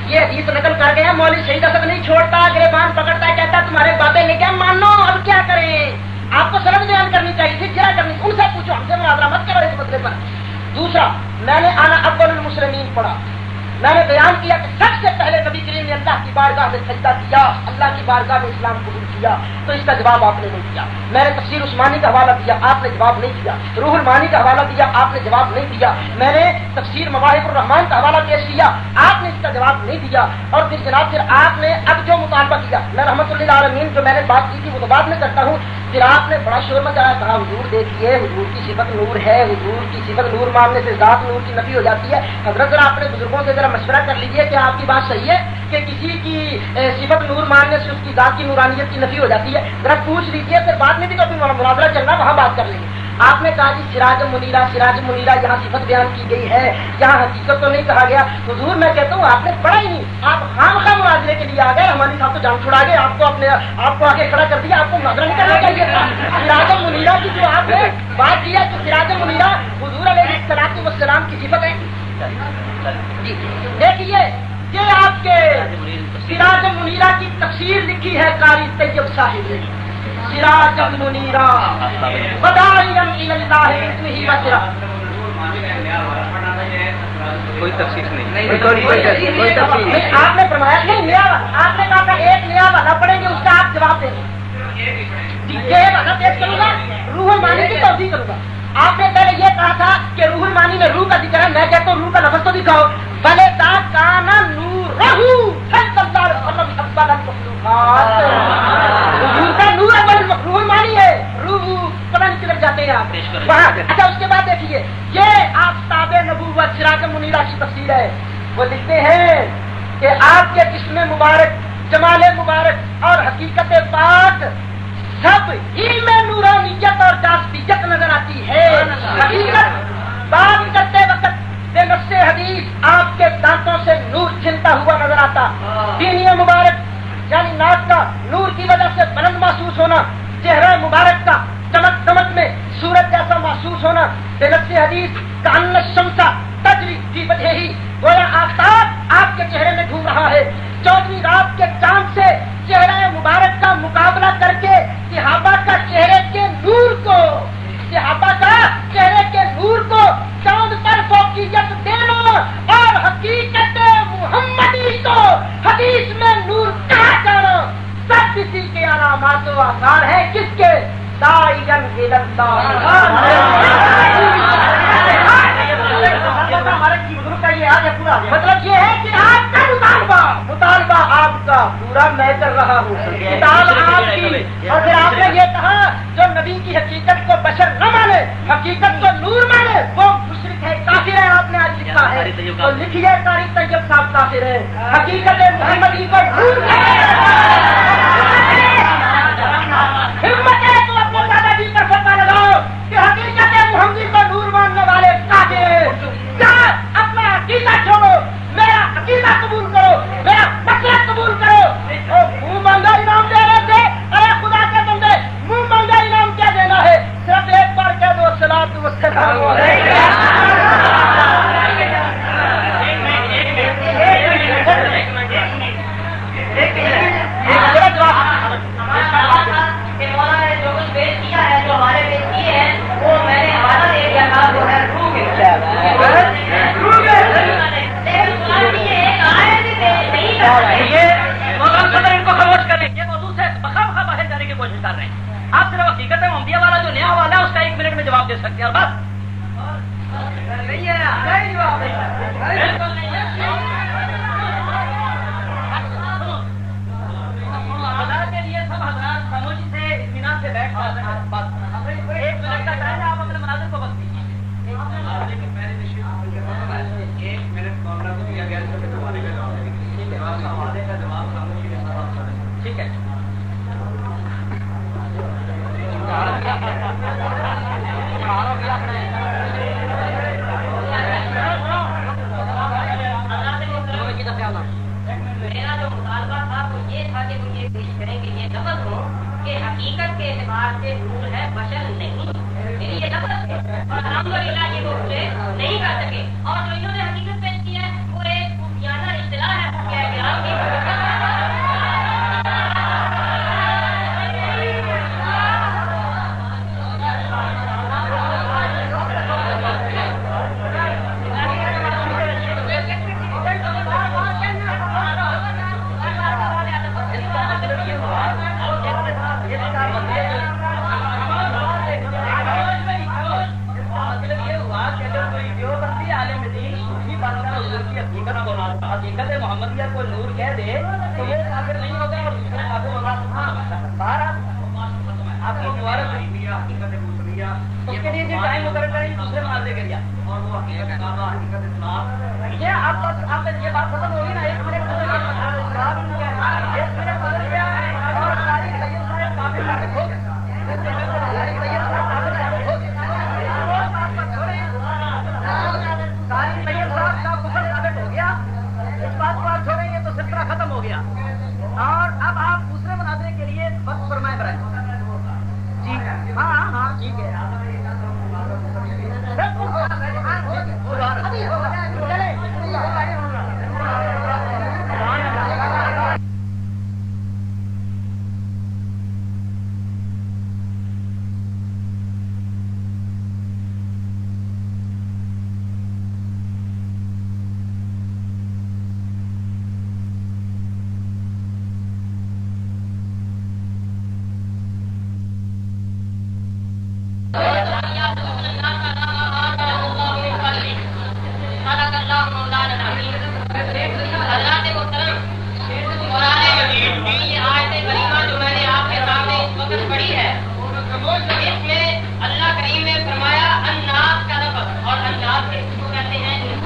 یہ حدیث نقل کر گئے ہیں، مولوی شہید اسد نہیں چھوڑتا، گریبان پکڑتا ہے، کہتا ہے تمہارے باتیں لے کے مانو، اب کیا کریں؟ آپ کو سرد بیان کرنی چاہیے تھی، جرا کرنی، ان سے پوچھو، ہم سے مناظرہ مت کرو اس مسئلے پر۔ دوسرا، میں نے آنا اول المسلمین پڑھا، میں نے بیان کیا کہ سب سے پہلے نبی کریم نے اللہ کی بارگاہ میں سجدہ کیا، اللہ کی بارگاہ میں اسلام قبول کیا، تو اس کا جواب آپ نے نہیں دیا۔ میں نے تفسیر عثمانی کا حوالہ دیا، آپ نے جواب نہیں دیا۔ روح المعانی کا حوالہ دیا، آپ نے جواب نہیں دیا۔ میں نے تفسیر مواہب الرحمان کا حوالہ پیش کیا، آپ نے اس کا جواب نہیں دیا۔ اور پھر جناب پھر آپ نے اب جو مطالبہ کیا، میں رحمت اللہ عالمین جو میں نے بات کی تھی وہ تو بعد میں کرتا ہوں، پھر آپ نے بڑا شور مچایا، کہا حضور دیکھیے حضور کی صفت نور ہے، حضور کی صفت نور ماننے سے ذات نور کی نفی ہو جاتی ہے۔ حضرت ذرا اپنے بزرگوں سے ذرا مشورہ کر لیجیے کہ آپ کی بات صحیح ہے کہ کسی کی صفت نور ماننے سے اس کی ذات کی نورانیت کی نفی ہو جاتی ہے، ذرا پوچھ لیجیے، پھر بعد میں بھی کبھی مناظرہ چلنا وہاں بات کر لیں گے۔ آپ نے کہا کہ سراج منیرہ یہاں صفت بیان کی گئی ہے، یہاں حقیقت تو نہیں کہا گیا۔ حضور میں کہتا ہوں آپ نے پڑھا ہی نہیں، آپ خامخواہ مناظرے کے لیے آ گئے، ہماری صاحب تو جان چھڑا گئے، آپ کو آگے کھڑا کر دیا، آپ کو مناظرہ نہیں کرنا چاہیے تھا۔ سراج منیرہ کی جو آپ نے بات کی ہے کہ سراج منیرہ حضور علیہ الصلوۃ والسلام کی صفت ہے۔ جی دیکھیے یہ آپ کے سراج منیرہ کی تفسیر لکھی ہے قاری طیب صاحب نے. سراج منیرہ وداعیا الی اللہ باذنہ وسرا. کوئی تفصیل نہیں. کوئی تفصیل آپ نے فرمایا نہیں نیا والا. آپ نے کہا تھا ایک نیا والا پڑھیں گے اس کا آپ جواب دیں گے. یہ والا پیش کروں گا روح المانی کی توضیح کروں گا. آپ نے پہلے یہ کہا تھا کہ روح المانی میں روح کا ذکر ہے. میں کہتا ہوں روح کا لفظ تو دکھاؤ. بلے دا کانا نور رہو نور روح المانی ہے. روح پتہ نہیں کدھر جاتے ہیں آپ وہاں. اچھا اس کے بعد دیکھیے یہ آفتاب نبوت سراج منیرہ کی تفسیر ہے. وہ لکھتے ہیں کہ آپ کے جسم مبارک جمال مبارک اور حقیقت پاک سب ہی میں نورانیت اور جاذبیت نظر آتی ہے. حقیقت بات کرتے وقت بے نص حدیث آپ کے دانتوں سے نور کھلتا ہوا نظر آتا. دینی مبارک یعنی ناک کا نور کی وجہ سے بلند محسوس ہونا. چہرہ مبارک کا چمک دمک میں سورج جیسا محسوس ہونا. بے نص حدیث کا ان شمسا تجری کی وجہ ہی گویا آفتاب آپ کے چہرے میں گھوم رہا ہے. 14ویں رات کے چاند سے چہرہ مبارک کا مقابلہ کر کے صحابہ کا چہرے کے نور کو چاند پر فوقیت دینا اور حقیقت محمدی کو حدیث میں نور کہا جانا سب کسی کے علامات و آثار ہیں. کس کے داعین الی اللہ. مطلب یہ ہے کہ آپ کا مطالبہ آپ کا پورا میں کر رہا ہوں. کتاب آپ کی. اور پھر آپ نے یہ کہا جو نبی کی حقیقت کو بشر نہ مانے حقیقت کو نور مانے وہ مشرک ہے کافر ہے. آپ نے آج لکھا ہے تو لکھیے قاری طیب صاحب کافر ہے. حقیقت محمدی کو نور ہمت ہے تو اپنے دادا جی پر فتوا لگاؤ کہ حقیقت محمدی کو نور ماننے والے کافر ہیں. کیا اپنا عقیدہ چھوڑو میرا عقیدہ قبول کرو میرا مسلک قبول کرو. منہ مانگا انعام دے رہے تھے. ارے خدا کے بندے منہ مانگا انعام کیا دینا ہے. صرف ایک بار کہہ دو الصلاۃ والسلام علیکم. مولانا نے جو کچھ پیش کیا ہے جو ہمارے پیش کیے ہیں وہ میں نے حوالہ دے دیا تھا وہ ہے روح کے. ان کو خاموش کریں. یہ موضوع سے بخا باہر جانے کی کوشش کر رہے ہیں. آپ صرف حقیقت محمدیہ والا جو نیا والا ہے اس کا 1 منٹ میں جواب دے سکتے ہیں. اور بس نہیں ہے بالکل نہیں ہے. کے لیے سب حضرات خاموشی سے اطمینان سے بیٹھ کر 1 منٹ کا ٹائم ہے. آپ اپنے مناظر کو بس دیجیے. 1 منٹ معاملہ کو دیا گیا ٹھیک ہے. میرا جو مطالبہ تھا وہ یہ تھا کہ وہ یہ پیش کریں کہ یہ لفظ ہو کہ حقیقت کے اعتبار سے نور ہے بشر نہیں. یعنی یہ لفظ ہے اور الحمدللہ یہ وہ پورے نہیں کر سکے. اور جو انہوں نے حقیقت پیش کی ہے وہ ایک صوفیانہ اصطلاح ہے کرام کی. حقیقت محمدیہ کو نور کہہ دے تو وہ کافر نہیں ہوگا اور دوسرے کافر ہوگا. آپ کو مبارک اس کے لیے جو ٹائم مقرر کریں دوسرے معاوضے کے لیے. اور وہ یہ آپ یہ بات ختم ہوگی نا. 1 منٹ ختم ہو گیا. اور اب آپ دوسرے مناظرے کے لیے وقت فرمائے برائے. جی ہاں ٹھیک ہے.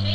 6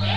6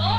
2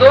2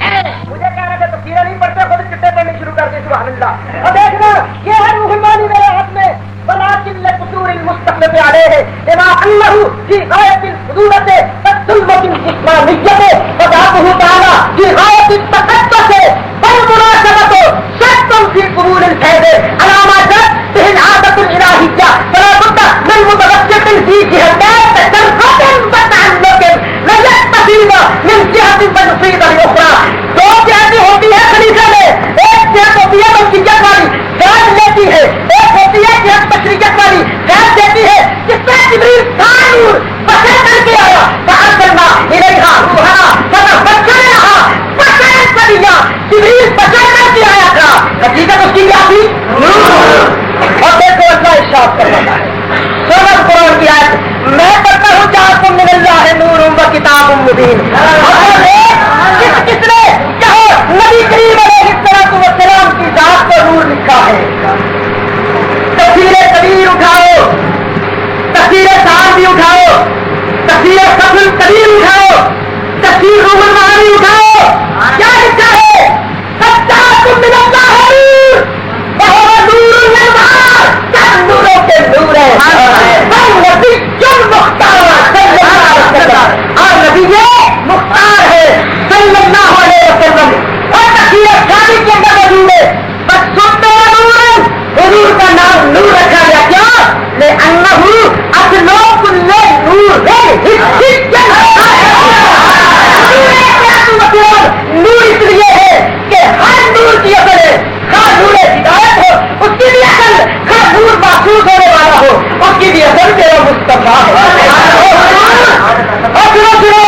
ہے. مجھے کہنا کہ تفسیریں نہیں پڑھتے, خود چٹے پڑھنے شروع کر دیں. سبحان اللہ. اور دیکھنا یہ ہے روح المانی میرے ہاتھ میں. ولكن لقصور المستقلب عليه بما انه في غايه الحدود والظلمه الاسلاميه وذاته تعالى في غايه التقدس والمناسبه شك في قبول الفيض على ما جاءت به العاده الالهيه فلا بد من متوسط في جهتين تجربه وتعلق لا يستفيد من جهه ونفيد الاخرى. دو جهتیں ہوتی ہے خلیفہ میں, ایک جہت ہوتی ہے ملکیت والی فیض لیتی ہے, ایک ہوتی ہے جہت بشریت والی فیض دیتی ہے. جس طرح جبریل نور بشر کر کے آیا فارسلنا الیہا روحنا فتبصرها بشرا سویا. جبریل بشر کر کے آیا تھا, حقیقت اس کی کیا تھی؟ نور. اور دیکھو اللہ ارشاد فرماتا ہے سورۃ قرآن کی آیت, میں کرتا ہوں جاءکم من اللہ نور و کتاب مبین. کس نے کہو نبی کریم علیہ الصلوۃ والسلام کی ذات کو نور لکھا ہے. تفسیر کبیر اٹھاؤ, تفسیر سعد بھی اٹھاؤ, تفسیر فتح القدیر اٹھاؤ, تفسیر روح المعانی اٹھاؤ. کیا لکھا ہے؟ جاءکم من اللہ نور وہو نور الانوار. سب نوروں کے نور ہے. نبی جو مختار اور نبی مختار ہے صلی اللہ علیہ وسلم. اور تفسیر شادی کے اندر موجود ہے بس سنتے نور. حضور کا نام نور رکھا گیا کیا؟ لأنہ اصلو کل نور نور اس لیے ہے کہ ہر نور کی اصل ہے. خواہ نور ہدایت ہو اس کی بھی اصل, خواہ نور محسوس ہونے والا ہو اس کی بھی اصل تیرا مصطفیٰ ہے. اور سنو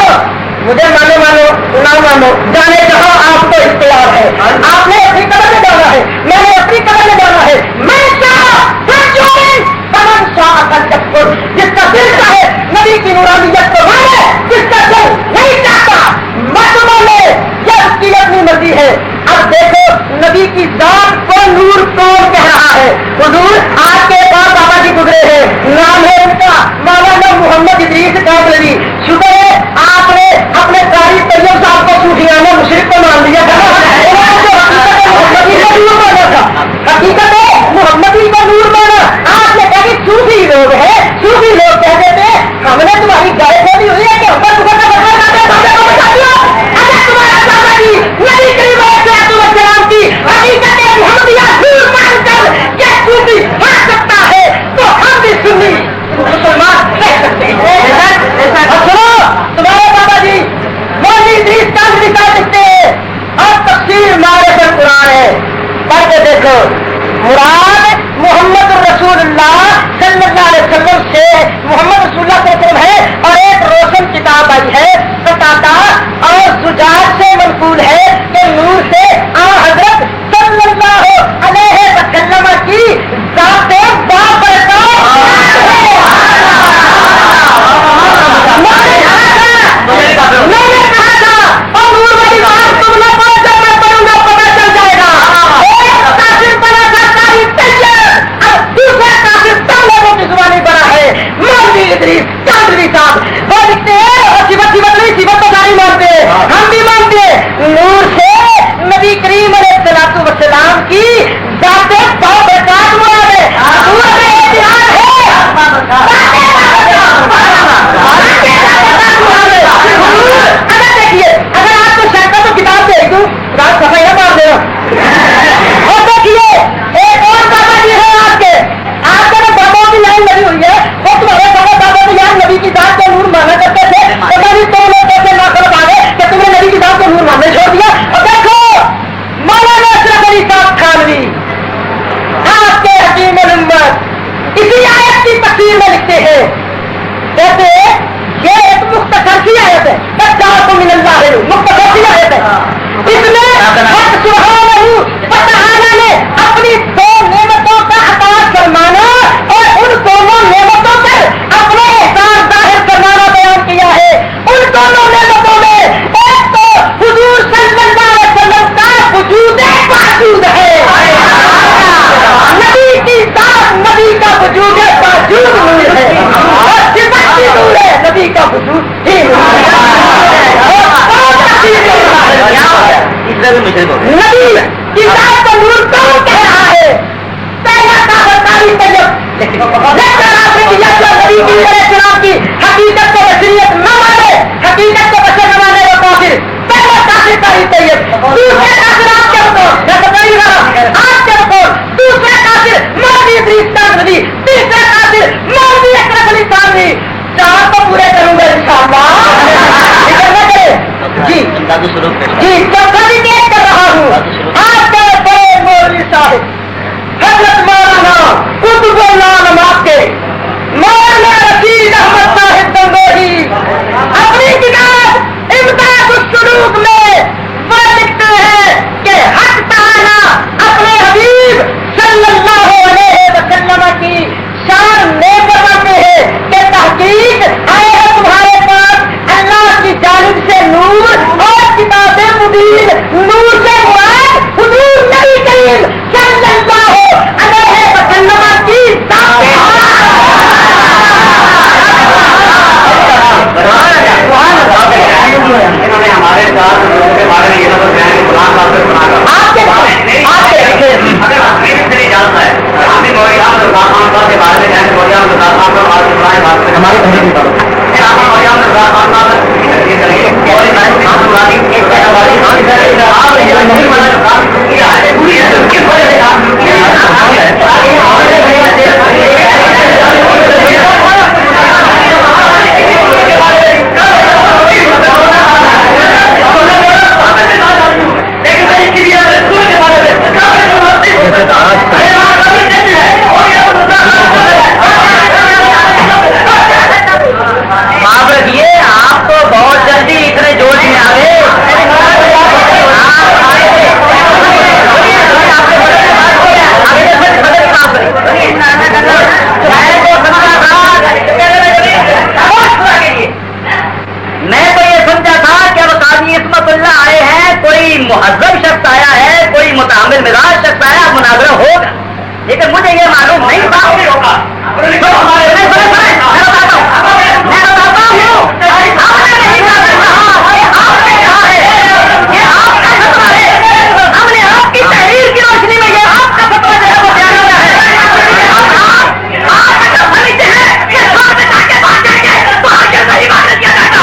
مجھے مانو نہ مانو, جانے کہاں آپ کو اختیار ہے. آپ نے اپنی قدر میں جانا ہے, میں نے اپنی قدر میں جانا ہے. میں جس کا دل چاہے نبی کی نورانیت کو مانے, جس کا دل نہیں چاہتا مت مانے, یہ اس کی اپنی مرضی ہے. اب دیکھو نبی کی ذات کو نور کون کہہ رہا ہے؟ حضور آپ کے پاس بابا جی گزرے ہیں, نام ہے ان کا مولانا محمد ادریس کاندھلوی. شکر ہے آپ نے اپنے قاری طیب صاحب کو صوفیانہ مشرک کو مان لیا تھا. حقیقت ہے محمدی کا نور مانا. آپ نے کہا کہ صوفی لوگ ہیں, صوفی لوگ کہتے تھے ہم نے تمہاری گائے کھولی ہوئی ہے کہ ہم پر تمہیں اگر تمہارا بابا جی نبی کریم علیہ السلام کی حقیقت محمدیہ نور مان کر یہ صوفی پڑھ سکتا ہے تو ہم بھی سنی مسلمان کہہ سکتے ہیں. سنو تمہارے بابا جی مولوی ادریس کاندھلوی صاحب لکھتے ہیں اور تفسیر معرفت قرآن ہے, پڑھ کے دیکھو. مراد محمد رسول اللہ صلی اللہ علیہ وسلم سے محمد رسول اللہ صلی اللہ علیہ وسلم ہے, اور ایک روشن کتاب آئی ہے فتاتا اور زجاج سے منقول ہے کہ نور سے حضرت صلی اللہ علیہ وسلم کی ذات بابرکات. میں نے کہا تھا اور نور والی بات تم نہ پڑھ, جب میں پڑھوں گا پتہ چل جائے گا. ایک بنا تھا قاری طیب, اب دوسرا کافر تم لوگوں کی زبانی بنا ہے مولوی ادریس کاندھلوی صاحب. وہ لکھتے ہیں اور صفت نہیں, صفت تو ساری مانتے ہیں, ہم بھی مانتے ہیں. نور سے نبی کریم علیہ الصلوۃ والسلام کی ذات بابرکات مراد ہے. نور کا اتحاد ہے. اگر دیکھیے اگر آپ کو شک ہے تو کتاب دیکھ دوں, رات صفائی مار دے رہا. اور دیکھیے ایک اور بابا جی ہے آپ کے باباؤں کی لائن لگی ہوئی ہے, وہ تمہارے بابا تو یار نبی کی ذات کو نور مانا کرتے تھے, پتا نہیں تو لوگ کیسے ناقص آ گئے کہ تم نے نبی کی ذات کو نور ماننے چھوڑ دیا. اور دیکھو مولانا اشرف علی صاحب تھانوی آپ کے حکیم الامت اسی آیت کی تفسیر میں لکھتے ہیں, کہتے ہیں یہ ایک مختصر سی آیت ہے, مختصر سی آیت ہے. اس میں دوسرے بھی مشرک ہو گئے. نبی کی ذات کو نور کون کہہ رہا ہے؟ پہلا کافر قاری طیب کی حقیقت کو بشریت نہ مانے, حقیقت کو بشر نہ مانے وہ کافر. پہلا کافر قاری طیب. دوسرے کافر آپ کے بطور آپ کے بطور. دوسرے کافر مولوی ادریس کاندھی. تیسرا کافر مولوی اشرف علی تھانوی. چار تو پورے کروں گا انشاءاللہ. جی جی چوتھا بھی پیش کر رہا ہوں. آپ کے بڑے مولوی صاحب حضرت مولانا قطب اللہ نماز کے مولانا رشید احمد صاحب گنگوہی اپنی کتاب امتیاز السلوک میں وہ لکھتے ہیں کہ حق تعالی اپنے حبیب صلی اللہ علیہ وسلم کی شان میں فرماتے ہیں کہ تحقیق آئے ہے تمہارے پاس اللہ کی جانب سے نور اور کتاب مبین. نور سے مراد حضور نبی کریم صلی اللہ علیہ وسلم کی ذات. انہوں نے ہمارے ساتھ کے بارے میں یہ نظر دیا کہ قرآن کا بنا کر اگر ہمیں سے اجازت ہے ہمیں موریان خان کے بارے میں موریان خان کا معاف رکھیے, آپ تو بہت جلدی اتنے جوش میں آ گئے. میں تو یہ سمجھا تھا کہ اب قاضی عصمت اللہ آئے ہیں, کوئی مہذب شخص آیا ہے, کوئی متعامل مزاج شخص آیا, مناظرہ ہوگا. لیکن مجھے یہ معلوم نہیں تھا. ہم نے آپ کی تحریر کی روشنی میں یہ آپ کا فتویٰ جو ہے وہ بیان کیا ہے. آپ سمجھتے ہیں کہ کے بعد جائیں گے تو آگے صحیح بات کیا جائے گا.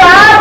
4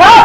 7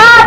8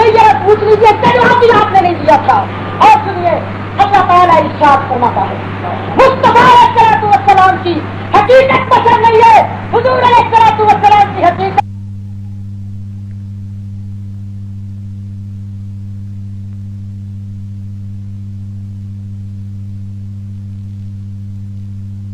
نہیں ہے, پوچھ لیجیے جواب بھی آپ نے نہیں دیا تھا. اور سنیے اللہ تعالیٰ ارشاد فرماتا ہے مصطفیٰ علیہ السلام کی حقیقت پسند نہیں ہے, حضور علیہ السلام کی حقیقت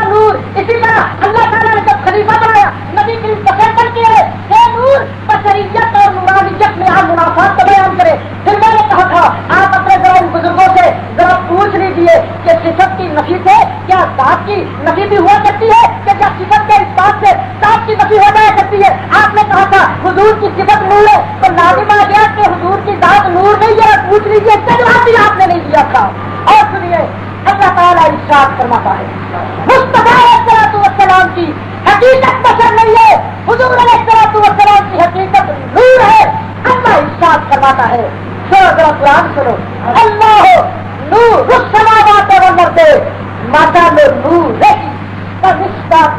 نور. اسی طرح اللہ تعالیٰ نے جب خلیفہ بنایا نبی کریم پسند کیے کہ نور بشریت اور نورانیت میں آپ منافعات کو بیان کرے. پھر میں نے کہا تھا آپ اپنے ذرا ان بزرگوں سے ذرا پوچھ لیجیے کہ صفت کی نفی سے کیا ذات کی نفی بھی ہوا کرتی ہے کہ کیا صفت کے اس بات سے ذات کی نفی ہو جایا کرتی ہے. آپ نے کہا تھا حضور کی صفت نور ہے تو لازم آ گیا کہ حضور کی ذات نور نہیں ہے, پوچھ لیجیے جواب بھی آپ نے نہیں دیا تھا. اور سنیے اللہ تعالیٰ ارشاد فرماتا ہے مصطفیٰ علیہ السلام کی حقیقت پسند نہیں ہے, حضور علیہ السلام کی حقیقت نور ہے. اللہ ارشاد فرماتا ہے سنو ذرا قرآن سنو, اللہ نور السماوات والارض مثل نورہ کمشکاۃ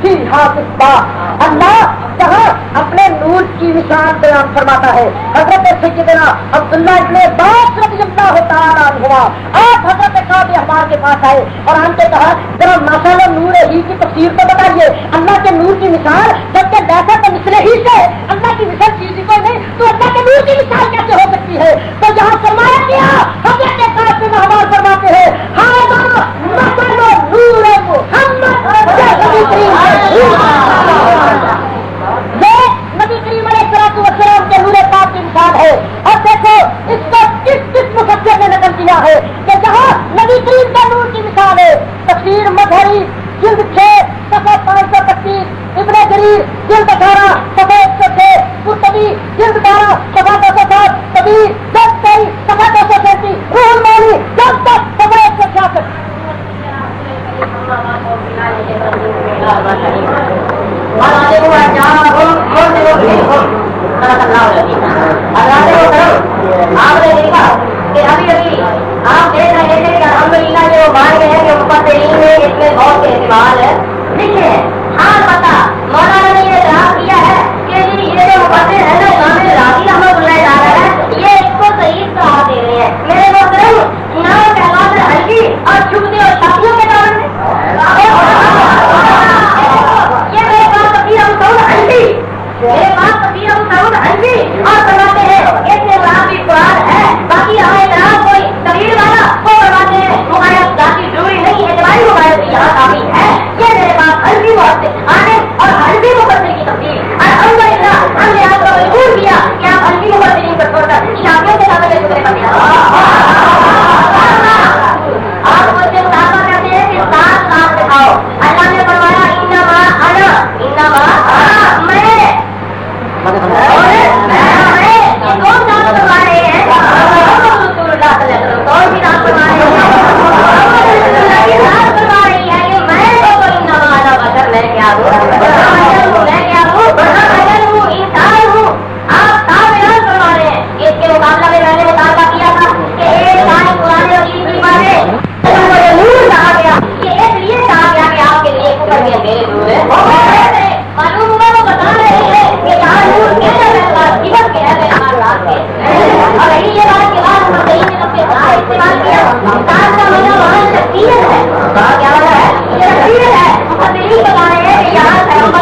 فیہا مصباح. اللہ کہاں اپنے نور کی مثال بیان فرماتا ہے. حضرت سیدنا عبداللہ ابن عباس رضی اللہ تعالیٰ عنہما آپ حضرت کعب احبار کے پاس آئے اور ہم سے کہا ذرا مثل نور ہی کی تفسیر تو بتائیے, اللہ کے نور کی مثال جبکہ جیسا تو مثل ہی سے اللہ کی مثال چیز کوئی نہیں تو اللہ کے نور کی مثال کیسے ہو سکتی ہے. تو جہاں فرمایا گیا حضرت کعب بن احبار فرماتے ہیں ہذا مثل نور محمد نبی کریم علیہ السلام کے نور پاک کی مثال ہے. اور دیکھو اس کو کس مفسر نے نقل کیا ہے کہ جہاں نبی کریم کا نور کی مثال ہے تفسیر مظہری جلد 6 صفحہ 525, ابن جریر جلد 18 صفحہ 106, قرطبی جلد 12 صفحہ 207, کبیر جلد 23 صفحہ 237, روح المانی جلد 10 صفحہ 166. آپ نے دیکھا کہ ابھی آپ دیکھ رہے تھے کہ الحمدللہ جو مان گئے ہیں کہ مفسرین میں اس میں بہت سے اعتماد لکھے ہیں. ہاں پتا مولانا نے یہ اعتراف کیا ہے کہ یہ جو مفسر ہے نا امام راضی رحمۃ اللہ تعالیٰ ہے یہ اس کو صحیح قرار دے رہے ہیں. میرے محترم نام کہلاس ہلکی اور چھپتے اور شادیوں کے کارن یہ میرے پاس تفسیر ابو سعود ہلکی اور فرماتے ہیں اس میں مراد قرآن ہے. باقی ہمیں جناب کوئی طویل والا وہ فرماتے ہیں مغایت ذاتی ضروری نہیں اعتباری مغایت یہاں کافی ہے. یہ میرے پاس حلفی واسطے آنے اور حلفی مفسر کی تفصیل الحمدللہ ہم نے آپ کو مجبور کیا کہ آپ حلفی مفسرین کو چھوڑ کر شافیوں کے سامنے شکر پر آپ مجھ سے مطالبہ کرتے ہیں کہ ساتھ ساتھ دکھاؤ. اللہ نے فرمایا انما انا میں کون دان کروا رہے ہیں رسول اللہ صلی اللہ علیہ وسلم کون سی دان کروا رہے ہیں کروا رہی ہے کہ میں بشر میں کیا ہوں انسان ہوں. آپ صاحب اعلان کروا رہے ہیں. اس کے مقابلہ میں نے مطالبہ کیا تھا کہ ایک سال پرانے اور عید کی باتیں کہا گیا یہ اس لیے کہا گیا کہ آپ کے لیے کفر میں میرے دور ہے معلوم ہوا وہ بتا رہے ہیں کہ یہاں نور کیسا جیون کے ہے اور یہی یہ بات کے بعد ہم صحیح نے سب کے ساتھ استعمال کیا. انسان کا مطلب وہاں شخصیت ہے. کیا وجہ ہے؟ یہ شخصیت ہے. مفسرین بتا رہے ہیں کہ یہاں پیغمبر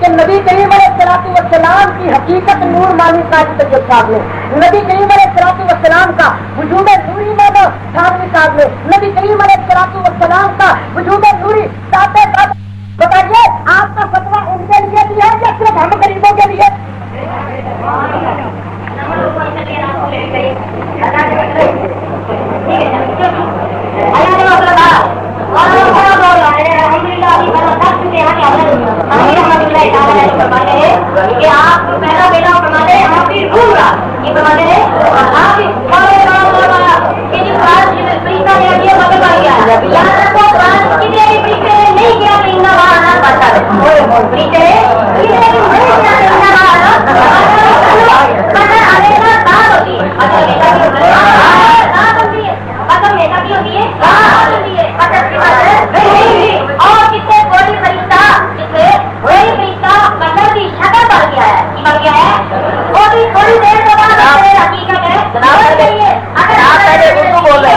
کہ نبی کریم علیہ السلام کی حقیقت نور مانی قاضی طیب صاحب نے، نبی کریم علیہ السلام کا وجود نوری مانا تھانوی صاحب نے، نبی کریم علیہ السلام کا وجود نوری صاحب. بتائیے آپ کا فتویٰ ان کے لیے بھی ہے یا صرف ہم غریبوں کے لیے؟ کہ آپ پہلا بیٹا فرماتے ہیں آپ کی روح رہا یہ فرماتے ہیں آپ نہیں کیا اور کتنے کوئی فرشتہ کوئی فرشتہ بندر کی شکل بن گیا ہے وہ بھی تھوڑی دیر کے بعد حقیقت ہے. اگر آپ بول رہے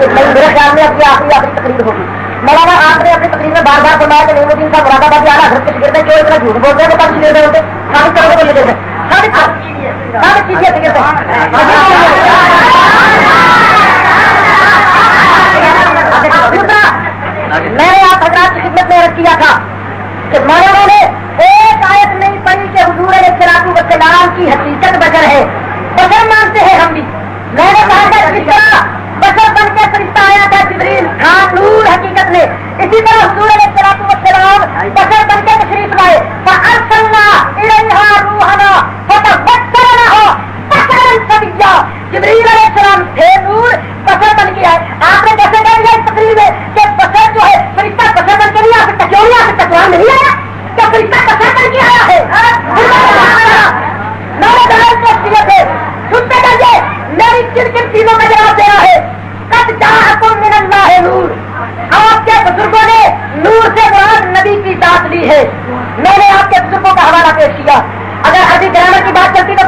میرے خیال میں اپنی آخری تقریر ہوگی. مولانا آپ نے اپنی تقریر میں بار بار فرمایا کہ نعیم الدین صاحب مراد آباد اعلیٰ حضرت کے شاگرد ہیں جو اتنا جھوٹ بولتے ہیں وہ کب شاگرد ہوتے ثابت کرنے کو ملے ثابت کیجیے میں نے آپ حضرات کی خدمت میں عرض کیا تھا کہ مولانا نے ایک آیت نہیں پڑھی کہ حضور علیہ الصلوۃ والسلام کی حقیقت بشر ہے. بشر مانتے ہیں ہم بھی. میں نے کہا کہ کس طرح بشر بن کے فرشتہ آیا تھا جبریل خان نور حقیقت نے, اسی طرح حضور علیہ الصلوۃ والسلام بشر بن کے تشریف لائے. فارسلنا الیہا روحنا فتبصر لها بشرا سویا. جبریل علیہ السلام تھے نور, بشر بن کے آئے. آپ نے جیسے کہہ دیا اس تقریر میں کہ بشر جو ہے فرشتہ بشر بن کے نہیں آ سکتا. کیوں نہیں آ سکتا؟ قرآن نہیں آیا کہ فرشتہ بشر بن کے آیا ہے.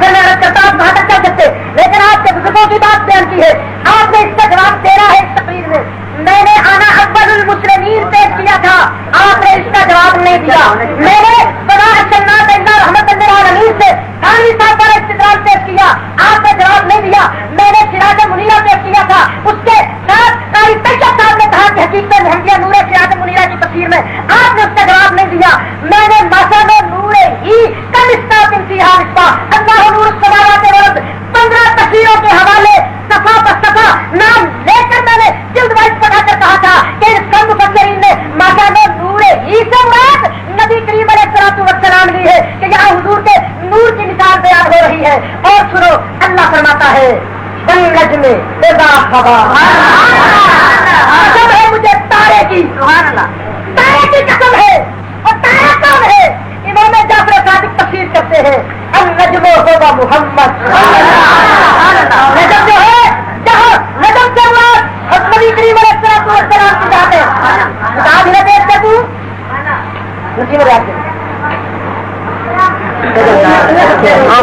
پھر میں عرض کرتا ہوں کہاں تک چل سکتے, لیکن آپ کے بزرگوں کی بات بیان کی ہے, آپ نے اس کا جواب دے رہا ہے اس تقریر میں نے آنا اکبر المسلمین پیش کیا تھا, آپ نے اس کا جواب نہیں دیا. میں نے بنا شنات اللہ رحمت اللہ عالمین سے خانوی صاحب پر استدلال پیش کیا, آپ نے جواب نہیں دیا. میں نے سراج منیرہ پیش کیا تھا, اس کے ساتھ قاری طیب صاحب نے کہا کہ حقیقت محمدیہ نور سراج منیرہ کی تفسیر میں, آپ نے اس کا جواب نہیں دیا. میں نے مثلا نور ہی کم استعمال انتہا نسبہ اللہ نور السماوات والارض 15 تفسیروں کے حوالے صفحہ پر صفحہ نام لے کر میں نے جلد وائز پڑھا کر کہا تھا کہ اس کم مفسرین نے مثلا نور ہی سے مراد نبی کریم علیہ الصلوۃ والسلام لی ہے کہ یہاں حضور کے نور کی مثال بیان ہو رہی ہے. اور سنو, اللہ فرماتا ہے والنجم اذا ہوا, قسم ہے مجھے تارے کی, تارے کی قسم ہے. اور تارا کون ہے؟ امام جعفر صادق تفسیر کرتے ہیں النجم ہوگا محمد. نجم جو ہے, جہاں نجم سے مراد اور نبی کریم علیہ الصلوۃ والسلام کی ذات ہے. کتاب ہی دیکھ کے تو نصیب رات جہاں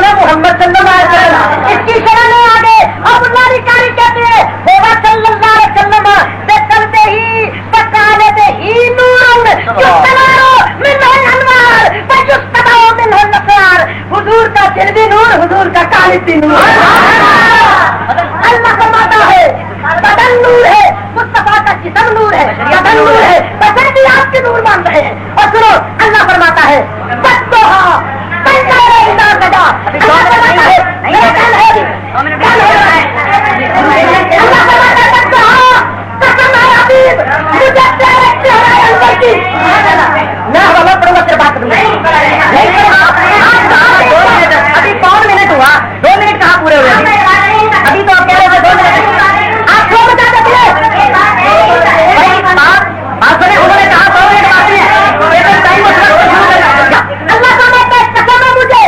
میں محمد صلی اللہ علیہ وسلم ایک جگہ اللہ فرماتا ہے بدن نور ہے, مصطفیٰ کا جسم نور ہے, بدن نور ہے, بدن بھی آپ کے نور مان رہے ہیں. اور سنو, اللہ فرماتا ہے ابھی 5 منٹ ہوا, 2 منٹ کہاں پورے ہوئے, ابھی تو آپ کہہ رہے تھے 2 منٹ, آپ 2 بتا دیتے انہوں نے کہا 2 منٹ باقی ہے. اللہ کا قسم ہے مجھے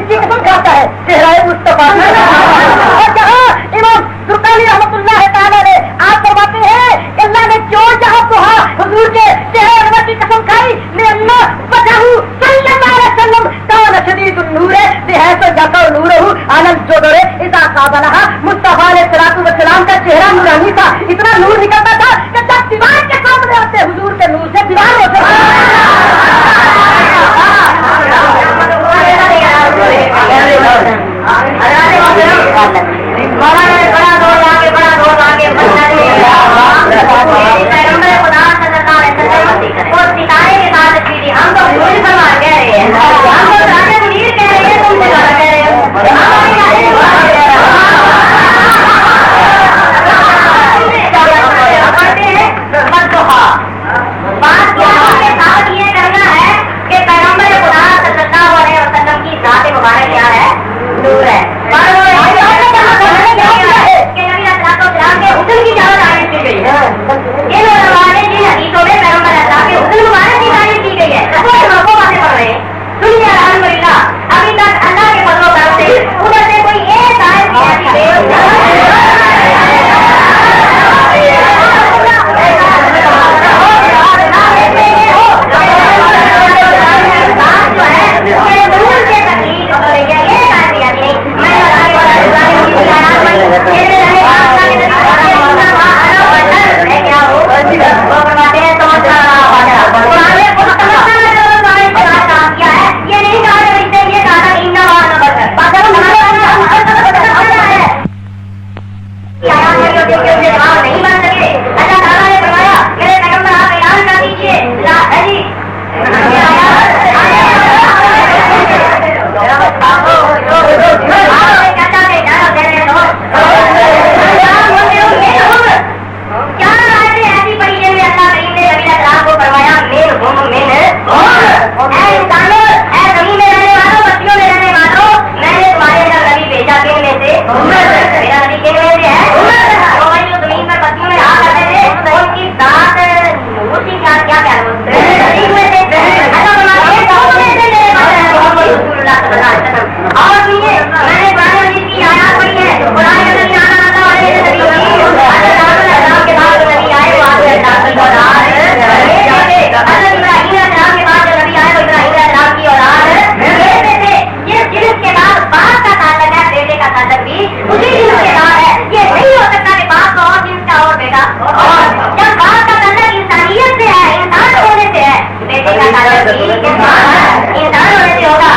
کی قسم کھاتا ہے چہرہ مصطفیٰ. اور جہاں امام زرقانی رحمۃ اللہ تعالیٰ نے آپ فرماتے ہیں کہ اللہ نے جو جہاں کہا حضور کے چہرے انور کی قسم کھائی میں اللہ بچاؤ صلی اللہ علیہ وسلم کان شدید النور بحیث جاتا نور عالم جو دورے اذا قابلہ مصطفیٰ علیہ الصلوۃ والسلام کا چہرہ نورانی تھا. اتنا نور نکلتا تھا کہ جب دیوار کے سامنے آتے حضور کے نور سے دیوار ہوتے. ہم تو کہہ رہے ہیں بات کے ساتھ یہ کرنا ہے کہ پیغمبر خدا صلی اللہ علیہ وسلم کی ذات مبارک کیا ہے؟ نور ہے. کہ نبی اسلام کے حسن کی زیادہ تعریف کی گئی ہے. ان علماء نے جن حدیثوں میں پیغمبر اسلام کے حسن مبارک کی تعریف کی گئی ہے وہ باتیں پڑھ رہے ہیں. سنیے الحمدللہ ابھی تک اللہ کے فضل و کرم سے ادھر سے کوئی ایک آیت کی نہیں بن سکے. اللہ تعالیٰ نے فرمایا میرے پیغمبر آپ اعلان کر دیجیے کیا ایسی پڑی جن میں اللہ کریم نے نبی اسلام کو فرمایا زمین میں رہنے والوں بستیوں میں رہنے والوں میں نے تمہارے اندر نبی بھیجا کن میں سے میرا نبی کن میں سے ہے. جو زمین پر بستیوں میں رہا کرتے تھے ان کی ذات نور کی کیا کیا اور سنیے میں نے قرآن مجید کی آیات پڑھی ہے. قرآن کے نبی کے بعد نبی آئے وہ آپ کی اولاد ابراہیم السلام کے بعد جو نبی آئے وہ ابراہیم السلام کی اولاد جس جنس کے بعد باپ کا تعلق ہے بیٹے کا تعلق بھی اسی جنس کے بعد ہے. یہ نہیں ہو سکتا کہ باپ کا اور جنس کا اور بیٹا اور جب باپ کا تعلق انسانیت سے ہے انسان ہونے سے ہے بیٹے کا تعلق بھی انسان ہونے سے ہوگا.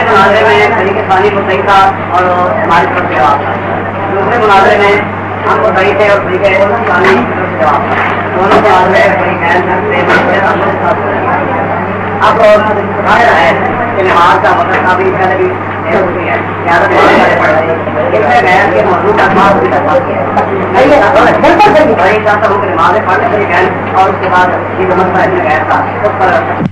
مناظرے میں اور ہماری طرف سے جواب تھا. دوسرے مناظرے میں ہم کو صحیح تھے اور صحیح گئے دونوں سوال میں اب ظاہر ہے کہ نماز کا مطلب کافی پہلے بھی زیادہ اس میں غیر کے موضوع کا خاص بھی چاہتا ہوں کہ نمازیں پڑھنے کے لیے اور اس کے بعد یہ سمجھتا ہے غیر تھا اس پر